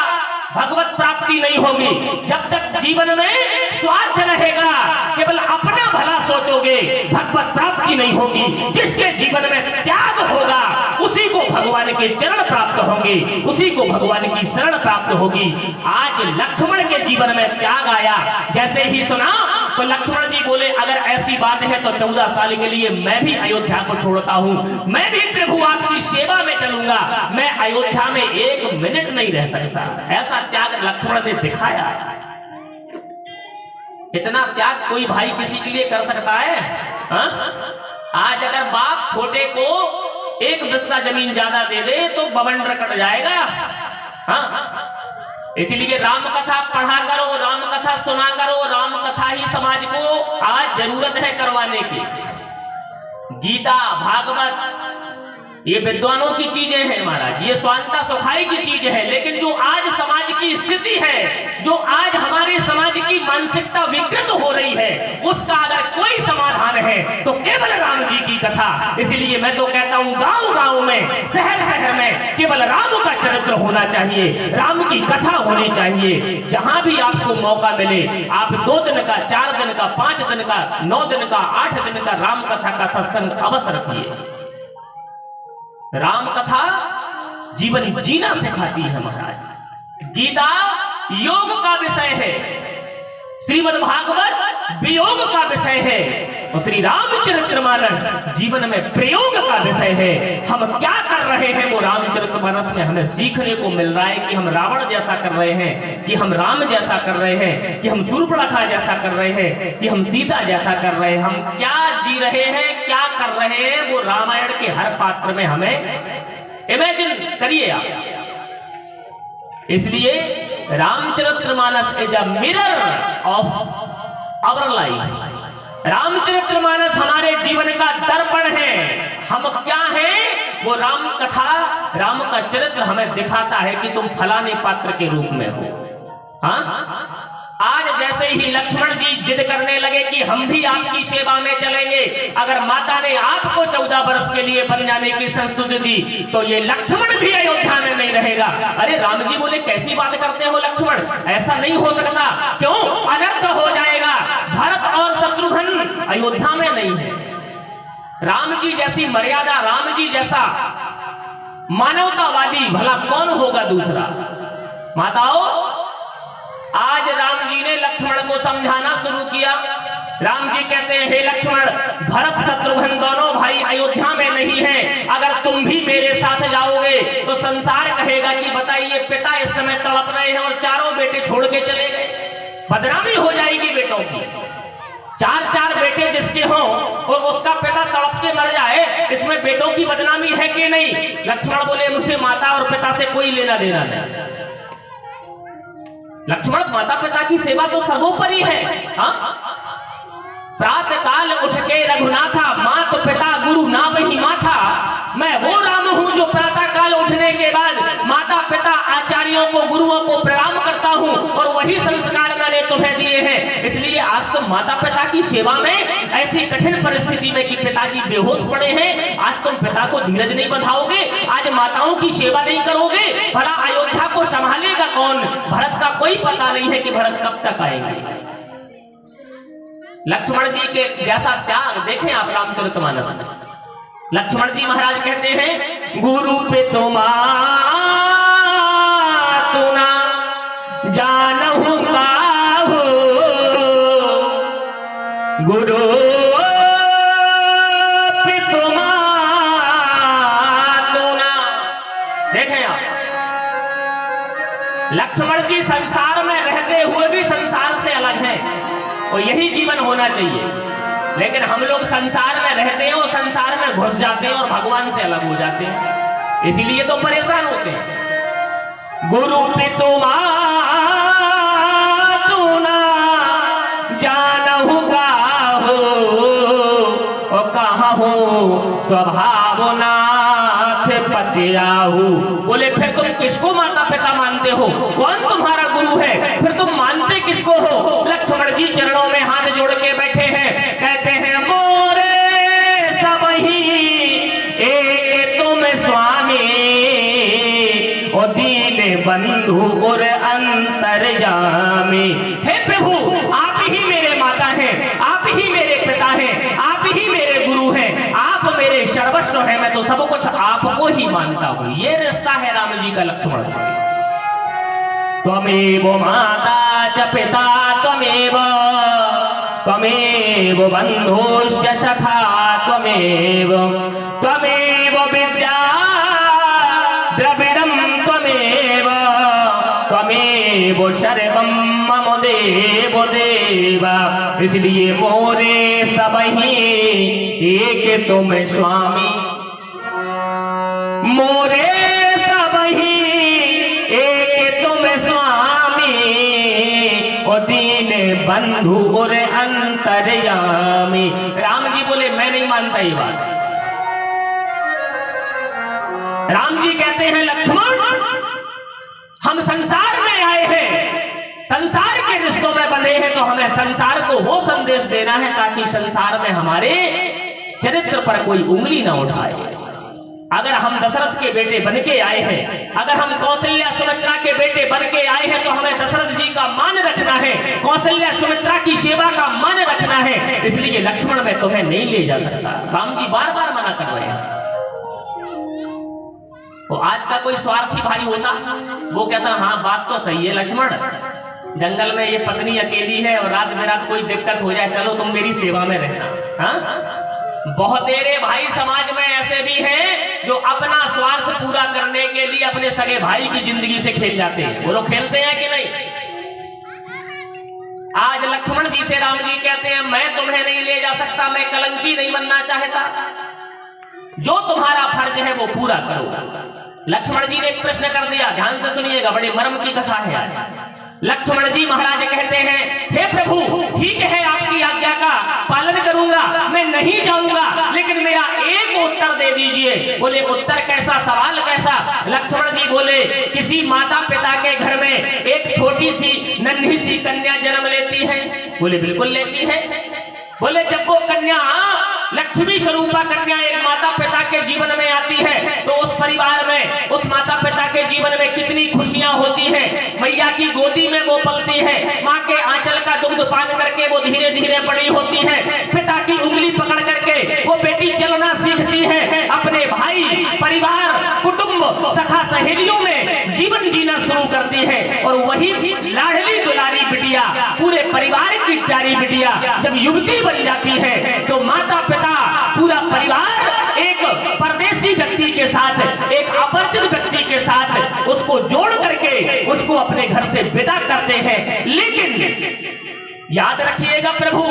भगवत प्राप्ति नहीं होगी। जब तक जीवन में स्वार्थ रहेगा, केवल अपना भला सोचोगे, भगवत प्राप्ति नहीं होगी। जिसके जीवन में त्याग होगा उसी को भगवान के चरण प्राप्त होंगे, उसी को भगवान की शरण प्राप्त होगी। आज लक्ष्मण के जीवन में त्याग आया। जैसे ही सुना तो लक्ष्मण जी बोले अगर ऐसी बात है तो 14 साल के लिए मैं भी अयोध्या को छोड़ता हूं, मैं भी प्रभु आपकी सेवा में चलूंगा, मैं अयोध्या में 1 मिनट नहीं रह सकता। ऐसा त्याग लक्ष्मण ने दिखाया। इतना त्याग कोई भाई किसी के लिए कर सकता है? आज अगर बाप छोटे को 1 बिस्सा जमीन ज्यादा दे दे तो बवंडर कट जाएगा। इसलिए राम कथा पढ़ा करो, राम कथा सुना करो, राम कथा ही समाज को आज जरूरत है करवाने की। गीता भागवत ये विद्वानों की चीजें हैं महाराज, ये स्वांता सुखाई की चीज है, लेकिन जो आज समाज की स्थिति है, जो आज हमारे समाज की मानसिकता विकृत हो रही है, उसका अगर कोई समाधान है तो केवल राम जी की कथा। इसलिए मैं तो कहता हूं गांव गांव में, शहर शहर में केवल राम का चरित्र होना चाहिए, राम की कथा होनी चाहिए। जहां भी आपको मौका मिले आप 2 दिन का, 4 दिन का, 5 दिन का, 9 दिन का, 8 दिन का राम कथा का सत्संग अवश्य रखिए। राम कथा जीवन जीना सिखाती है महाराज। गीता योग का विषय है, श्रीमद् भागवत वियोग का विषय है, और श्री रामचरितमानस जीवन में प्रयोग का विषय है। हम क्या कर रहे हैं वो रामचरितमानस में हमें सीखने को मिल रहा है कि हम रावण जैसा कर रहे हैं, कि हम राम जैसा कर रहे हैं, कि हम शूर्पणखा जैसा कर रहे हैं, कि हम सीता जैसा कर रहे हैं। हम क्या जी रहे हैं, क्या कर रहे हैं, वो रामायण के हर पात्र में हमें इमेजिन करिए आप। इसलिए Ramcharitmanas is a mirror of our life. Ramcharitmanas हमारे जीवन का दर्पण है। हम क्या हैं वो राम कथा, राम का चरित्र हमें दिखाता है कि तुम फलाने पात्र के रूप में हो। हाँ, आज जैसे से ही लक्ष्मण जी जिद करने लगे कि हम भी आपकी सेवा में चलेंगे। अगर माता ने आपको 14 वर्ष के लिए बन जाने की संस्तुति दी तो ये लक्ष्मण भी अयोध्या में नहीं रहेगा। अरे राम जी बोले कैसी बात करते हो लक्ष्मण, ऐसा नहीं हो सकता। क्यों? अनर्थ हो जाएगा। भरत और शत्रुघ्न अयोध्या में नहीं है। राम जी जैसी मर्यादा, राम जी जैसा मानवतावादी भला कौन होगा दूसरा। माताओं, आज राम जी ने लक्ष्मण को समझाना शुरू किया। राम जी कहते हैं, हे लक्ष्मण, भरत शत्रुघ्न दोनों भाई अयोध्या में नहीं हैं। अगर तुम भी मेरे साथ जाओगे तो संसार कहेगा कि बताइए पिता इस समय तड़प रहे हैं और चारों बेटे छोड़ के चले गए। बदनामी हो जाएगी बेटों की। 4 बेटे जिसके हों और उसका पिता तड़प के मर जाए, इसमें बेटों की बदनामी है कि नहीं? लक्ष्मण बोले मुझे माता और पिता से कोई लेना देना नहीं। लक्ष्मण, माता पिता की सेवा तो सर्वोपरि है। प्रातः काल उठ के रघुनाथा, मात पिता गुरु ना वही माथा। मैं वो राम हूं जो प्रातः काल उठने के बाद माता पिता आचार्यों को गुरुओं को प्रणाम करता हूं और वही संस्कार मैंने तुम्हें दिए हैं। इसलिए आज तुम माता पिता की सेवा में ऐसी कठिन परिस्थिति में कि पिताजी बेहोश पड़े हैं, आज तुम पिता को धीरज नहीं बंधाओगे, आज माताओं की सेवा नहीं करोगे, भला अयोध्या को संभालेगा कौन? भरत का कोई पता नहीं है कि भरत कब तक आएंगे। लक्ष्मण जी के जैसा त्याग देखें आप रामचरितमानस में। लक्ष्मण जी महाराज कहते हैं, गुरु पे तुमा तुना जानहु काहू, गुरु पे तुमा तुना। देखें आप, लक्ष्मण जी संसार में रहते हुए भी संसार से अलग हैं और यही जीवन होना चाहिए। लेकिन हम लोग संसार में रहते हैं और संसार में घुस जाते हैं और भगवान से अलग हो जाते हैं, इसीलिए तो परेशान होते हैं। गुरु पितुमा तुना जानहु काहू, और कहा हो स्वभाव नाथ पतियाहू। बोले फिर तुम किसको माता पिता मानते हो? कौन तुम्हारा गुरु है? फिर तुम मानते किसको हो? लक्ष्मण जी चरणों में हाथ जोड़ के बैठे हैं, कहते हैं मोरे सबही एक तुम स्वामी, और दीन बंधु और अंतर्यामी। हे प्रभु, आप ही मेरे माता हैं, आप ही मेरे पिता हैं, आप ही मेरे गुरु हैं, आप मेरे सर्वस्व हैं, मैं तो सब कुछ आपको ही मानता हूं। ये रिश्ता है राम जी का लक्ष्मण से। त्वमेव माता च पिता त्वमेव, त्वमेव बंधुश्च सखा त्वमेव, त्वमेव विद्या द्रविड़ं त्वमेव, त्वमेव सर्वं मम देव देवा। इसलिए मोरे सबही एक तुम स्वामी, मोरे सबही एक तुम स्वामी, और दीन बंधु और अंतर्यामी। राम जी बोले मैं नहीं मानता ये बात। राम जी कहते हैं लक्ष्मण, हम संसार में आए हैं, संसार के रिश्तों में बंधे हैं, तो हमें संसार को वो संदेश देना है ताकि संसार में हमारे चरित्र पर कोई उंगली ना उठाए। अगर हम दशरथ के बेटे बन के आए हैं, अगर हम कौशल्या सुमित्रा के बेटे बन के आए हैं, तो हमें दशरथ जी का मान रखना है, कौशल्या सुमित्रा की सेवा का मान रखना है। इसलिए लक्ष्मण मैं तुम्हें नहीं ले जा सकता। राम जी बार बार मना कर रहे हैं। तो आज का कोई स्वार्थी भाई होता, वो कहता हाँ बात तो सही है लक्ष्मण, जंगल में ये पत्नी अकेली है और रात में रात कोई दिक्कत हो जाए, चलो तुम मेरी सेवा में रहना। हाँ, बहुत तेरे भाई समाज में ऐसे भी हैं जो अपना स्वार्थ पूरा करने के लिए अपने सगे भाई की जिंदगी से खेल जाते हैं। वो लोग खेलते हैं कि नहीं? आज लक्ष्मण जी से राम जी कहते हैं मैं तुम्हें नहीं ले जा सकता, मैं कलंकी नहीं बनना चाहता, जो तुम्हारा फर्ज है वो पूरा करो। लक्ष्मण जी ने एक प्रश्न कर दिया, ध्यान से सुनिएगा, बड़े मर्म की कथा है आज। लक्ष्मण जी महाराज कहते हैं हे प्रभु, ठीक है आपकी आज्ञा का पालन करूंगा, मैं नहीं जाऊंगा, लेकिन मेरा एक उत्तर दे दीजिए। लिए। बोले उत्तर कैसा, सवाल कैसा? लक्ष्मण जी बोले किसी माता पिता के घर में एक छोटी सी नन्ही सी कन्या जन्म लेती है। बोले बिल्कुल लेती है। बोले जब वो कन्या लक्ष्मी स्वरूपा कन्या एक माता पिता के जीवन में आती है तो उस परिवार में, उस माता पिता के जीवन में कितनी खुशियां होती हैं। मैया की गोदी में वो पलती है, माँ के आंचल का दुग्ध पान करके वो धीरे धीरे बड़ी होती है। पिता की उंगली पकड़ करके वो बेटी चलना सीखती है, अपने भाई, परिवार, कुटुंब, सखा सहेलियों में जीवन जीना शुरू करती है। और वही लाडली दुलारी बिटिया, पूरे परिवार की प्यारी बिटिया जब युवती बन जाती है तो माता पिता, पूरा परिवार एक परदेशी व्यक्ति के साथ, एक अपरिचित व्यक्ति के साथ उसको जोड़ करके उसको अपने घर से विदा करते हैं। लेकिन याद रखिएगा प्रभु,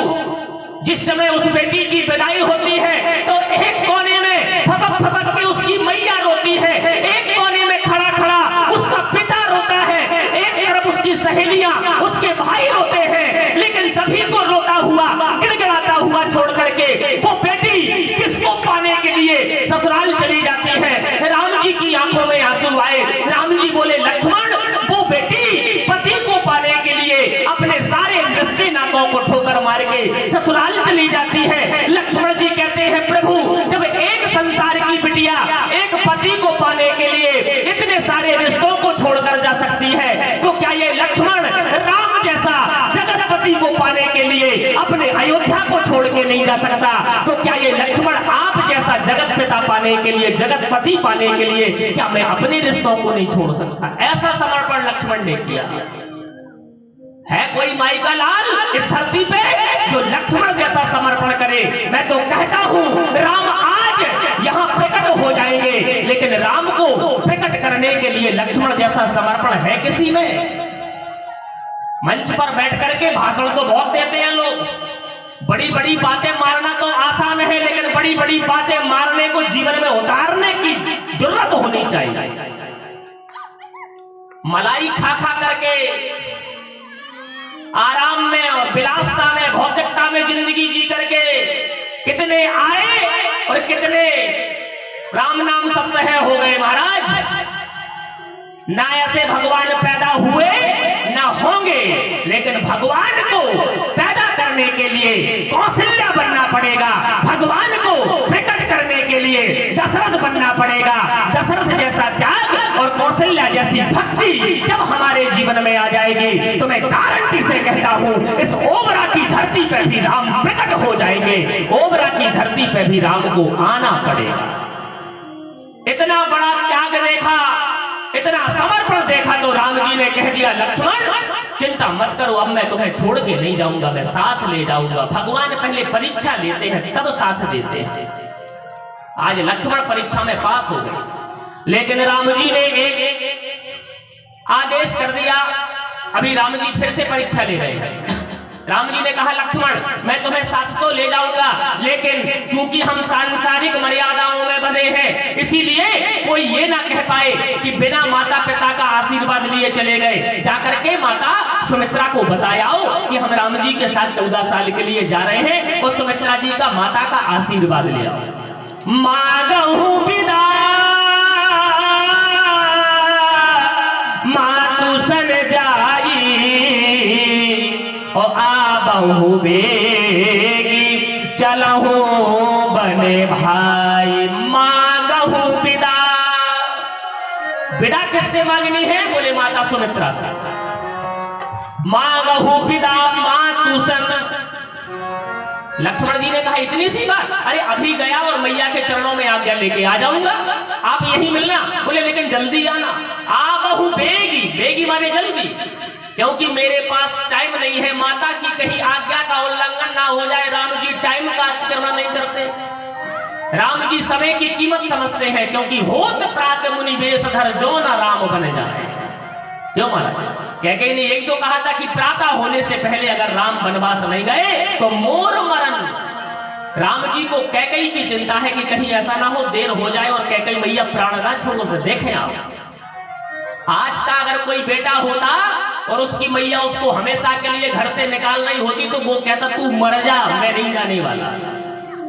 जिस समय उस बेटी की विदाई होती है तो एक कोने में फपक फपक के उसकी मैया रोती है, एक कोने में खड़ा खड़ा उसका पिता रोता है, एक तरफ उसकी सहेलियां, उसके भाई रोते हैं। लेकिन सभी को रोता हुआ, गिड़गिड़ाता हुआ छोड़ करके वो बेटी किसको पाने के लिए ससुराल चली जाती है। राम जी की आंखों में आंसू आए। राम जी बोले लक्ष्मण, वो बेटी पति को पाने के लिए अपने सारे रिश्ते नातों को ठोकर मार के ससुराल चली जाती है। लक्ष्मण जी कहते हैं प्रभु, जब एक संसार की बिटिया एक पति को पाने के लिए इतने सारे रिश्तों को छोड़कर जा सकती है तो क्या ये लक्ष्मण राम जैसा जगतपति को पाने के लिए अपने अयोध्या को छोड़ के नहीं जा सकता? तो क्या ये लक्ष्मण आप जैसा जगत पिता पाने के लिए, जगतपति पाने के लिए क्या मैं अपने रिश्तों को नहीं छोड़ सकता? ऐसा समर्पण लक्ष्मण ने किया। है कोई माई का लाल इस धरती पे जो लक्ष्मण जैसा समर्पण करे? मैं तो कहता हूं राम आज यहां प्रकट हो जाएंगे, लेकिन राम को प्रकट करने के लिए लक्ष्मण जैसा समर्पण है किसी में? मंच पर बैठ करके भाषण तो बहुत देते हैं लोग, बड़ी बड़ी बातें मारना तो आसान है, लेकिन बड़ी बड़ी बातें मारने को जीवन में उतारने की जरूरत होनी चाहिए। मलाई खा खा करके आराम में और विलासता में, भौतिकता में जिंदगी जी करके कितने आए और कितने राम नाम शब्द है हो गए महाराज। ना ऐसे भगवान पैदा हुए ना होंगे, लेकिन भगवान को पैदा करने के लिए कौशल्या बनना पड़ेगा, भगवान को प्रकट करने के लिए दशरथ बनना पड़ेगा। दशरथ जैसा त्याग और कौशल्या जैसी भक्ति जब हमारे जीवन में आ जाएगी तो मैं गारंटी से कहता हूं इस ओबरा की धरती पर भी राम प्रकट हो जाएंगे। ओबरा की धरती पर भी राम को आना पड़ेगा। इतना बड़ा त्याग देखा, इतना समर्पण देखा तो राम जी ने कह दिया लक्ष्मण चिंता मत करो, अब मैं तुम्हें छोड़ के नहीं जाऊंगा, मैं साथ ले जाऊंगा। भगवान पहले परीक्षा लेते हैं तब साथ देते हैं। आज लक्ष्मण परीक्षा में पास हो गए, लेकिन राम जी ने एक आदेश कर दिया। अभी राम जी फिर से परीक्षा ले रहे हैं। राम जी ने कहा लक्ष्मण मैं तुम्हें साथ तो ले जाऊंगा, लेकिन चूंकि हम सांसारिक मर्यादाओं में बंधे हैं, इसीलिए कोई ये ना कह पाए कि बिना माता पिता का आशीर्वाद लिए चले गए। जाकर के माता सुमित्रा को बताओ कि हम राम जी के साथ 14 साल के लिए जा रहे हैं, और सुमित्रा जी का माता का आशीर्वाद ले आओ। मांगहु विदा मातु सन जाई आबहु बेगी चलहु बने भाई। मांगहु विदा, विदा किससे मांगनी है? बोले माता सुमित्रा से। मांगहु विदा मातु सन। लक्ष्मण जी ने कहा इतनी सी बात? अरे अभी गया और मैया के चरणों में आज्ञा लेके आ जाऊंगा, आप यहीं मिलना। बोले लेकिन जल्दी आना। आबहु बेगी, बेगी माने जल्दी, क्योंकि मेरे पास टाइम नहीं है। माता की कहीं आज्ञा का उल्लंघन ना हो जाए। राम जी टाइम का अतिक्रमण नहीं करते। राम जी समय की कीमत समझते हैं, क्योंकि होत प्रात मुनि वेश धर जो न राम बन जाए। क्यों महाराज? कैकेयी ने यही तो कहा था कि प्रातः होने से पहले अगर राम वनवास नहीं गए तो मोर मरण। राम जी को कैकेयी की चिंता है कि कहीं ऐसा ना हो देर हो जाए और कैकेयी मैया प्राण ना छोड़ो। देखें आप, आज का अगर कोई बेटा होता और उसकी मैया उसको हमेशा के लिए घर से निकाल रही होती तो वो कहता तू मर जा, मैं नहीं जाने वाला।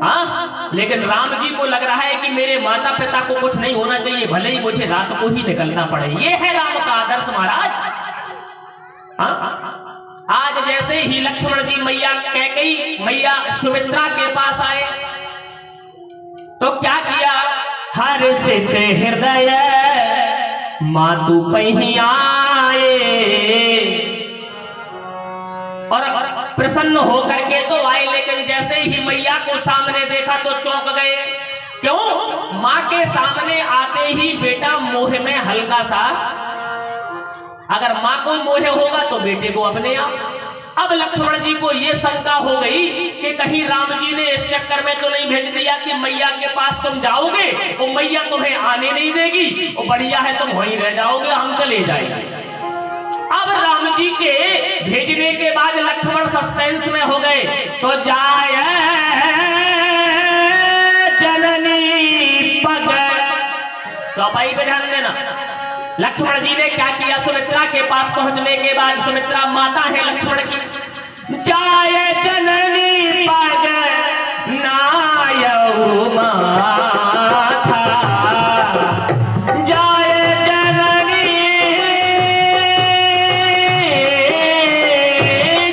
हाँ, लेकिन राम जी को लग रहा है कि मेरे माता पिता को कुछ नहीं होना चाहिए, भले ही मुझे रात को ही निकलना पड़े। ये है राम का आदर्श महाराज। हाँ, आज जैसे ही लक्ष्मण जी मैया कैकेयी मैया सुमित्रा के पास आए तो क्या किया, हर्षित हृदय मातु पही आए, और प्रसन्न होकर के तो आए, लेकिन जैसे ही मैया को सामने देखा तो चौंक गए। क्यों? मां के सामने आते ही बेटा मोह में हल्का सा, अगर मां को मोह होगा तो बेटे को अपने आप। अब लक्ष्मण जी को यह शंका हो गई कि कहीं राम जी ने इस चक्कर में तो नहीं भेज दिया कि मैया के पास तुम जाओगे तो मैया तुम्हें आने नहीं देगी, और बढ़िया है तुम वहीं रह जाओगे, हम चले जाएंगे। अब राम जी के भेजने के बाद लक्ष्मण सस्पेंस में हो गए। तो जाय जननी पग, चौपाई पे ध्यान देना। लक्ष्मण जी ने क्या किया, सुमित्रा के पास पहुंचने के बाद, सुमित्रा माता है लक्ष्मण की, जाय जननी पग नायऊ माथा, जाय जननी,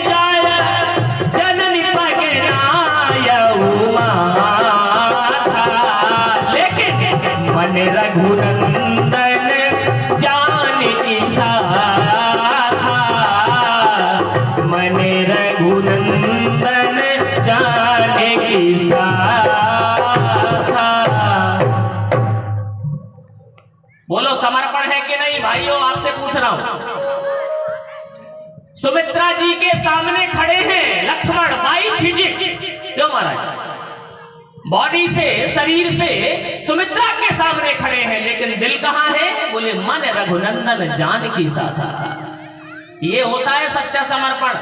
जाय जननी पग नायऊ माथा, लेकिन मन रघुनंदन जानकी साथा, मन रघुनंदन जानकी साथा। बोलो समर्पण है कि नहीं भाइयों, आपसे पूछ रहा हूं। सुमित्रा जी के सामने खड़े हैं लक्ष्मण, बाई फिजिक, क्यों महाराज, बॉडी से, शरीर से सुमित्रा के सामने खड़े हैं, लेकिन दिल कहां है? बोले मन रघुनंदन जानकी साथा। ये होता है सच्चा समर्पण,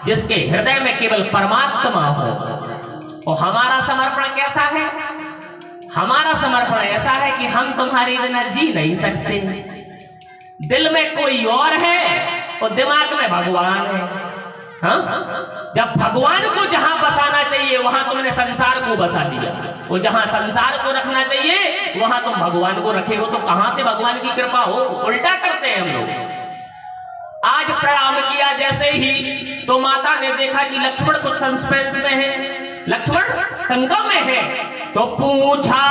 जिसके हृदय में केवल परमात्मा हो। और हमारा समर्पण कैसा है? हमारा समर्पण ऐसा है कि हम तुम्हारे बिना जी नहीं सकते। दिल में कोई और है और दिमाग में भगवान है। हाँ? जब भगवान को जहां बसाना चाहिए वहां तुमने संसार को बसा दिया, वो जहां संसार को रखना चाहिए वहां तुम भगवान को रखे हो, तो कहां से भगवान की कृपा हो? उल्टा करते हैं हम लोग। आज प्रणाम किया जैसे ही तो माता ने देखा कि लक्ष्मण कुछ सस्पेंस में है, लक्ष्मण शंका में है, तो पूछा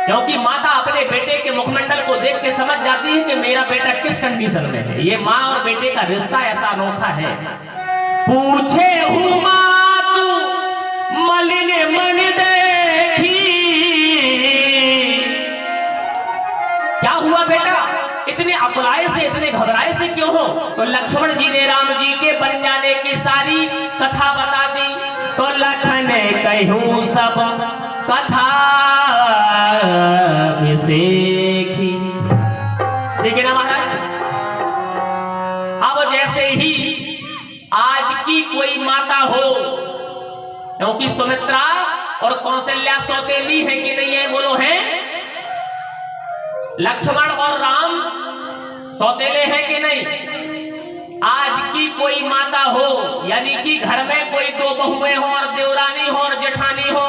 क्योंकि माता अपने बेटे के मुखमंडल को देख के समझ जाती है कि मेरा बेटा किस कंडीशन में है। ये माँ और बेटे का रिश्ता ऐसा अनोखा है। पूछे हुमा तू मलिन मन देखी, क्या हुआ बेटा, इतने अकुलाए से, इतने घबराए से क्यों हो? तो लक्ष्मण जी ने राम जी के बन जाने की सारी कथा बता दी। तो लखन कहूं सब कथा विसेखी, ठीक है ना महाराज। अब जैसे ही आज की कोई माता हो, क्योंकि सुमित्रा और कौशल्या सौतेली है कि नहीं है? बोलो है। लक्ष्मण और राम सौतेले हैं कि नहीं? आज की कोई माता हो, यानी कि घर में कोई दो बहुएं हो और देवरानी हो और जेठानी हो,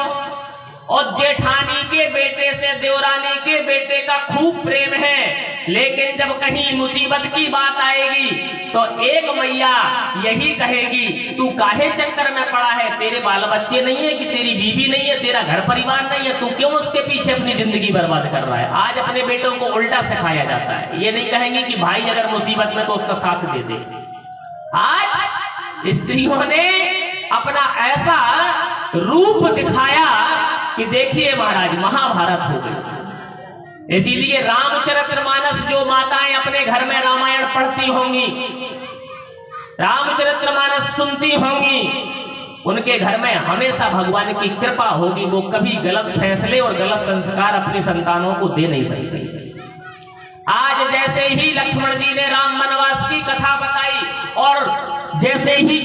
और जेठानी के बेटे से देवरानी के बेटे का खूब प्रेम है, लेकिन जब कहीं मुसीबत की बात आएगी तो एक मैया यही कहेगी, तू काहे चक्कर में पड़ा है? तेरे बाल बच्चे नहीं है कि तेरी बीवी नहीं है, तेरा घर परिवार नहीं है, तू क्यों उसके पीछे अपनी जिंदगी बर्बाद कर रहा है? आज अपने बेटों को उल्टा सिखाया जाता है। ये नहीं कहेंगे कि भाई अगर मुसीबत में तो उसका साथ दे दे। आज स्त्रियों ने अपना ऐसा रूप दिखाया कि देखिए महाराज महाभारत हो गई। इसीलिए रामचरितमानस जो माताएं अपने घर में रामायण पढ़ती होंगी, रामचरितमानस सुनती होंगी, उनके घर में हमेशा भगवान की कृपा होगी। वो कभी गलत फैसले और गलत संस्कार अपनी संतानों को दे नहीं सकती। आज जैसे ही लक्ष्मण जी ने राम वनवास की कथा बताई और जैसे ही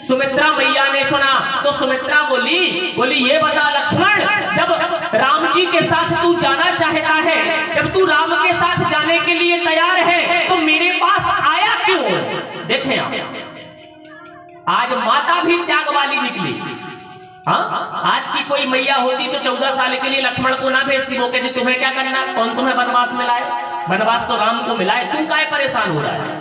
सुमित्रा मैया ने सुना तो सुमित्रा बोली ये बता लक्ष्मण, जब राम जी के साथ तू जाना चाहता है, जब तू राम के साथ जाने के लिए तैयार है, तो मेरे पास आया क्यों? देखें आज माता भी त्याग वाली निकली। हाँ, आज की कोई मैया होती तो 14 साल के लिए लक्ष्मण को ना भेजती, वो कहती तुम्हें क्या करना, कौन तुम्हें वनवास मिलाए, वनवास तो राम को मिला है, तू काहे परेशान हो रहा है।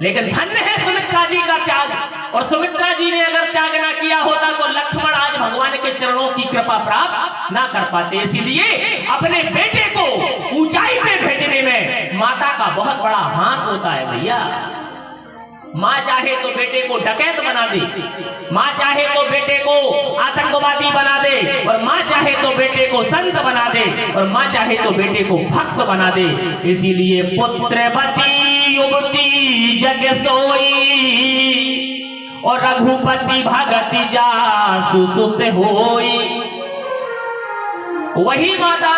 लेकिन धन्य है सुमित्रा जी का त्याग, और सुमित्रा जी ने अगर त्याग ना किया होता तो लक्ष्मण आज भगवान के चरणों की कृपा प्राप्त ना कर पाते। इसीलिए अपने बेटे को ऊंचाई पे भेजने में माता का बहुत बड़ा हाथ होता है भैया। मां चाहे तो बेटे को डकैत बना दे, मां चाहे तो बेटे को आतंकवादी बना दे, और मां चाहे तो बेटे को संत बना दे, और मां चाहे तो बेटे को भक्त बना दे। इसीलिए पुत्रवती युवती जग सोई, और रघुपति भगति जासु सुत होई। वही माता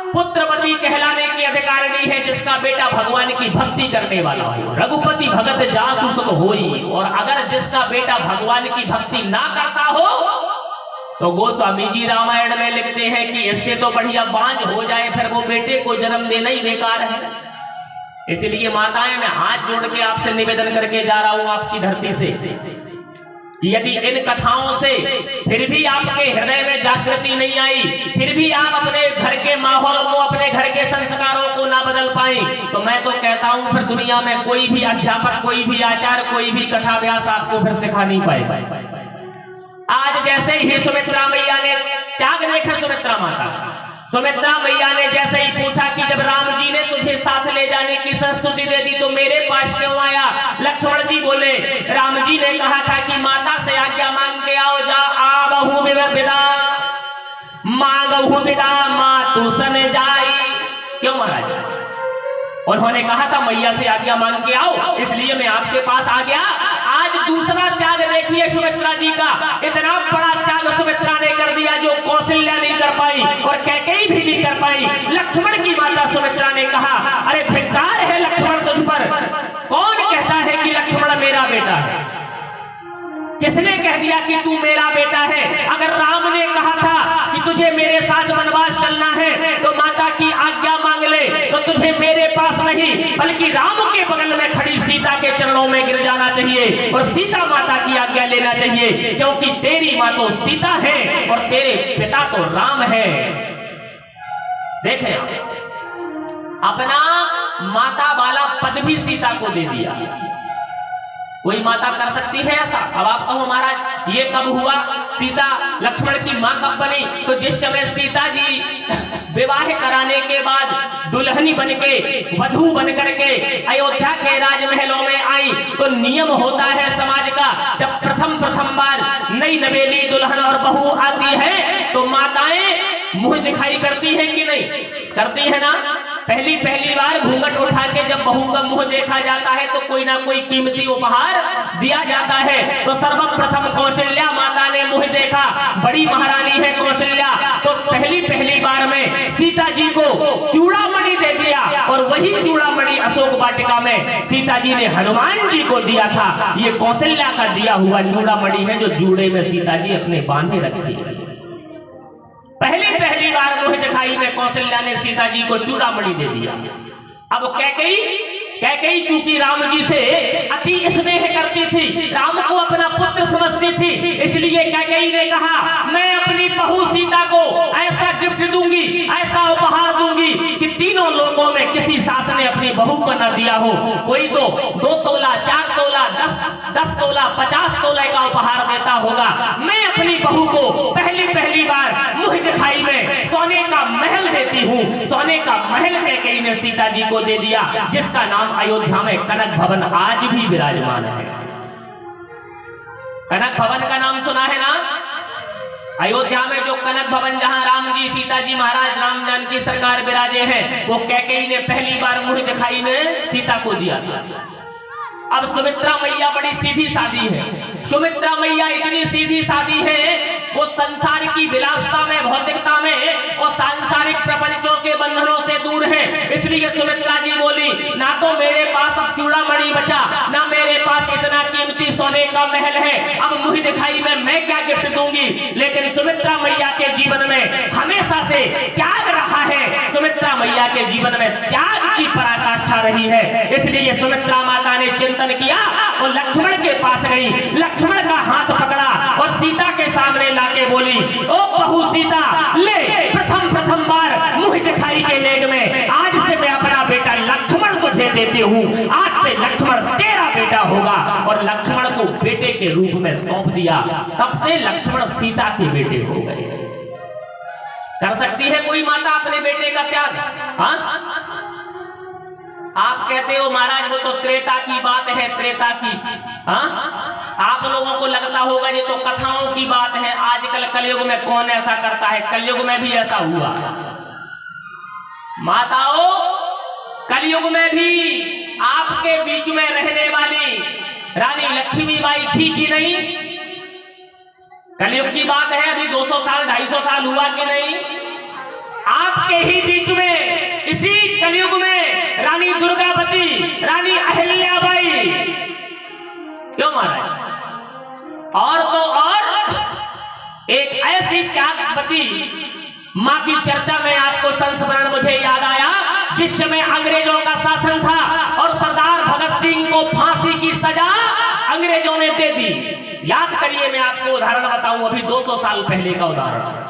पुत्रवती कहलाने की अधिकारिणी है जिसका बेटा भगवान की भक्ति करने वाला हो। रघुपति भगत जासु सुत होई, और अगर जिसका बेटा भगवान की भक्ति ना करता हो तो गोस्वामी जी रामायण में लिखते हैं कि इससे तो बढ़िया बांझ हो जाए, फिर वो बेटे को जन्म देना ही बेकार है। इसलिए माताएं, मैं हाथ जोड़ के आपसे निवेदन करके जा रहा हूं आपकी धरती से कि यदि इन कथाओं से फिर भी आपके हृदय में जागृति नहीं आई, फिर भी आप अपने घर के माहौल को, अपने घर के संस्कारों को ना बदल पाए, तो मैं तो कहता हूं फिर दुनिया में कोई भी अध्यापक, कोई भी आचार्य, कोई भी कथा व्यास आपको फिर सिखा नहीं पाएगा। आज जैसे ही सुमित्रा मैया ने त्याग देखा, सुमित्रा मैया ने जैसे ही पूछा कि जब राम जी ने तुझे साथ ले जाने की संस्तुति दे दी तो मेरे पास क्यों आया? लक्ष्मण जी बोले, राम जी ने कहा था कि माता से आज्ञा मांग के आओ, जा आ बहु विदा मांगहु विदा मातु सन जाई। क्यों महाराज? उन्होंने कहा था मैया से आज्ञा मांग के आओ, इसलिए मैं आपके पास आ गया। आज दूसरा त्याग देखिए सुमित्रा जी का, इतना बड़ा त्याग सुमित्रा ने कर दिया जो कौशल्या नहीं कर पाई और कैकेयी भी नहीं कर पाई। लक्ष्मण की माता सुमित्रा ने कहा, अरे धिक्कार है लक्ष्मण तुझ पर, कौन कहता है कि लक्ष्मण मेरा बेटा है? किसने कह दिया कि तू मेरा बेटा है? अगर राम ने कहा था कि तुझे मेरे साथ वनवास चलना है तो माता की आज्ञा मांग ले, तो तुझे मेरे पास नहीं बल्कि राम के बगल में खड़ी सीता के चरणों में गिर जाना चाहिए और सीता माता की आज्ञा लेना चाहिए, क्योंकि तेरी मां तो सीता है और तेरे पिता तो राम है। देखें, अपना माता वाला पद भी सीता को दे दिया। कोई माता कर सकती है ऐसा? अब आप कहो महाराज ये कब हुआ? सीता लक्ष्मण की मां कब बनी? तो जिस समय सीता जी विवाह कराने के बाद दुल्हनी बनके, वधू बनकर के अयोध्या के राजमहलों में आई, तो नियम होता है समाज का, जब प्रथम बार नई नवेली दुल्हन और बहू आती है तो माताएं मुंह दिखाई करती है कि नहीं करती है ना? पहली बार घूंघट उठा के जब बहू का मुंह देखा जाता है तो कोई ना कोई कीमती उपहार दिया जाता है। तो सर्वप्रथम कौशल्या माता ने मुंह देखा, बड़ी महारानी है कौशल्या, तो पहली बार में सीता जी को चूड़ामणि दे दिया, और वही चूड़ामणि अशोक वाटिका में सीता जी ने हनुमान जी को दिया था। ये कौशल्या का दिया हुआ चूड़ामणि है जो जूड़े में सीता जी अपने बांधे रखी है। पहली बार मुंह दिखाई में कौशल्या ने सीता जी को चूड़ामणि दे दिया। अब कैकेयी चूंकि राम जी से अति स्नेह करती थी, राम को अपना पुत्र समझती थी, इसलिए कैकेयी ने कहा मैं अपनी बहू सीता को ऐसा गिफ्ट दूंगी, ऐसा उपहार दूंगी कि तीनों लोगों में किसी सास ने अपनी बहू को न दिया हो। कोई तो 2 तोला, 4 तोला, 10 तोला, 50 तोले का उपहार देता होगा। मैं अपनी बहू को पहली बार मुंह दिखाई में सोने का महल देती हूँ। सोने का महल कैकेयी ने सीता जी को दे दिया, जिसका नाम अयोध्या में कनक भवन आज भी विराजमान है। कनक भवन का नाम सुना है ना? अयोध्या में जो कनक भवन, जहां राम जी, सीता जी महाराज, राम जानकी सरकार विराजे हैं, वो कैकेयी ने पहली बार मुंह दिखाई में सीता को दिया था। अब सुमित्रा मैया बड़ी सीधी सादी है। सुमित्रा मैया इतनी सीधी सादी है, वो संसार की विलासता में, भौतिकता में और सांसारिक प्रपंचों के बंधनों से दूर है। इसलिए सुमित्रा जी बोली, ना तो मेरे पास अब चूड़ामणि बचा, ना मेरे पास इतना कीमती सोने का महल है, अब मुंह दिखाई में मैं क्या गिफ्ट दूंगी। लेकिन सुमित्रा मैया के जीवन में हमेशा से त्याग रहा है। सुमित्रा मैया के जीवन में त्याग की पराकाष्ठा रही है। इसलिए सुमित्रा माता ने चिंतन किया, और लक्ष्मण के पास गई, लक्ष्मण का हाथ पकड़ा और सीता के सामने लाके बोली, ओ बहू सीता, ले प्रथम बार मुंह दिखाई के नेग में आज से मैं अपना बेटा लक्ष्मण को दे देती हूँ। आज से लक्ष्मण तेरा बेटा होगा। और लक्ष्मण को बेटे के रूप में सौंप दिया। तब से लक्ष्मण सीता के बेटे हो गए। कर सकती है कोई माता अपने बेटे का त्याग? हाँ, आप कहते हो महाराज वो तो त्रेता की बात है, त्रेता की। हाँ, आप लोगों को लगता होगा ये तो कथाओं की बात है। आजकल कलयुग में कौन ऐसा करता है? कलयुग में भी ऐसा हुआ। माताओं, कलयुग में भी आपके बीच में रहने वाली रानी लक्ष्मीबाई थी कि नहीं? कलयुग की बात है, अभी 200 साल 250 साल हुआ कि नहीं? आपके ही बीच में इसी कलयुग में रानी दुर्गावती, रानी अहिल्याबाई, क्यों महाराज? और तो और एक ऐसी त्यागवती मां की चर्चा में आपको संस्मरण मुझे याद आया, जिस समय अंग्रेजों का शासन था और सरदार भगत सिंह को फांसी की सजा अंग्रेजों ने दे दी। याद करिए, मैं आपको उदाहरण बताऊं, अभी 200 साल पहले का उदाहरण।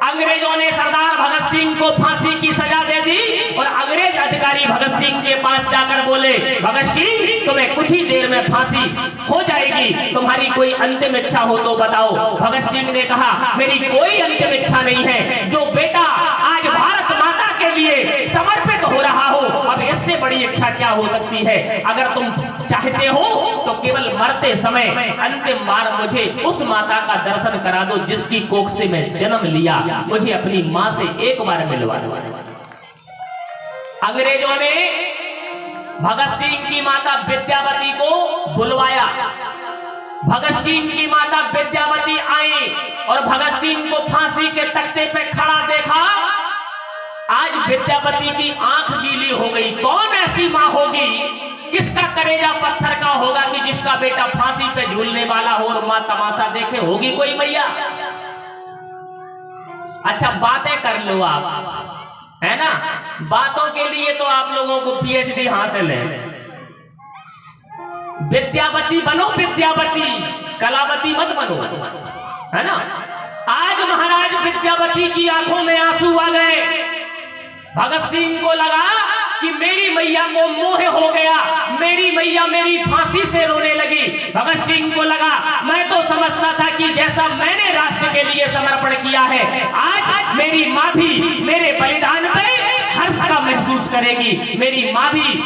अंग्रेजों ने सरदार भगत सिंह को फांसी की सजा दे दी और अंग्रेज अधिकारी भगत सिंह के पास जाकर बोले, भगत सिंह तुम्हें कुछ ही देर में फांसी हो जाएगी, तुम्हारी कोई अंतिम इच्छा हो तो बताओ। भगत सिंह ने कहा, मेरी कोई अंतिम इच्छा नहीं है। जो बेटा आज भारत माता के लिए समर्पित हो रहा हो, अब इससे बड़ी इच्छा क्या हो सकती है? अगर तुम चाहते हो तो केवल मरते समय अंतिम बार मुझे उस माता का दर्शन करा दो जिसकी कोख से मैं जन्म लिया, मुझे अपनी मां से एक बार मिलवा दो। अंग्रेजों ने भगत सिंह की माता विद्यावती को बुलवाया। भगत सिंह की माता विद्यावती आई और भगत सिंह को फांसी के तख्ते पे खड़ा देखा। आज विद्यावती की आंख गीली हो गई। कौन ऐसी मां होगी, किसका कलेजा पत्थर का होगा कि जिसका बेटा फांसी पे झूलने वाला हो और मां तमाशा देखे? होगी कोई मैया? अच्छा, बातें कर लो आप, है ना? बातों के लिए तो आप लोगों को पीएचडी हासिल है। विद्यावती बनो, विद्यावती, कलावती मत बनो, है ना? आज महाराज विद्यावती की आंखों में आंसू आ गए। भगत सिंह को लगा कि मेरी मैया को मोह हो गया, मेरी मैया मेरी फांसी से रोने लगी। भगत सिंह को लगा, मैं तो समझता था कि जैसा मैंने राष्ट्र के लिए समर्पण किया है, आज मेरी मां भी मेरे बलिदान पे हर्ष का महसूस करेगी, मेरी मां भी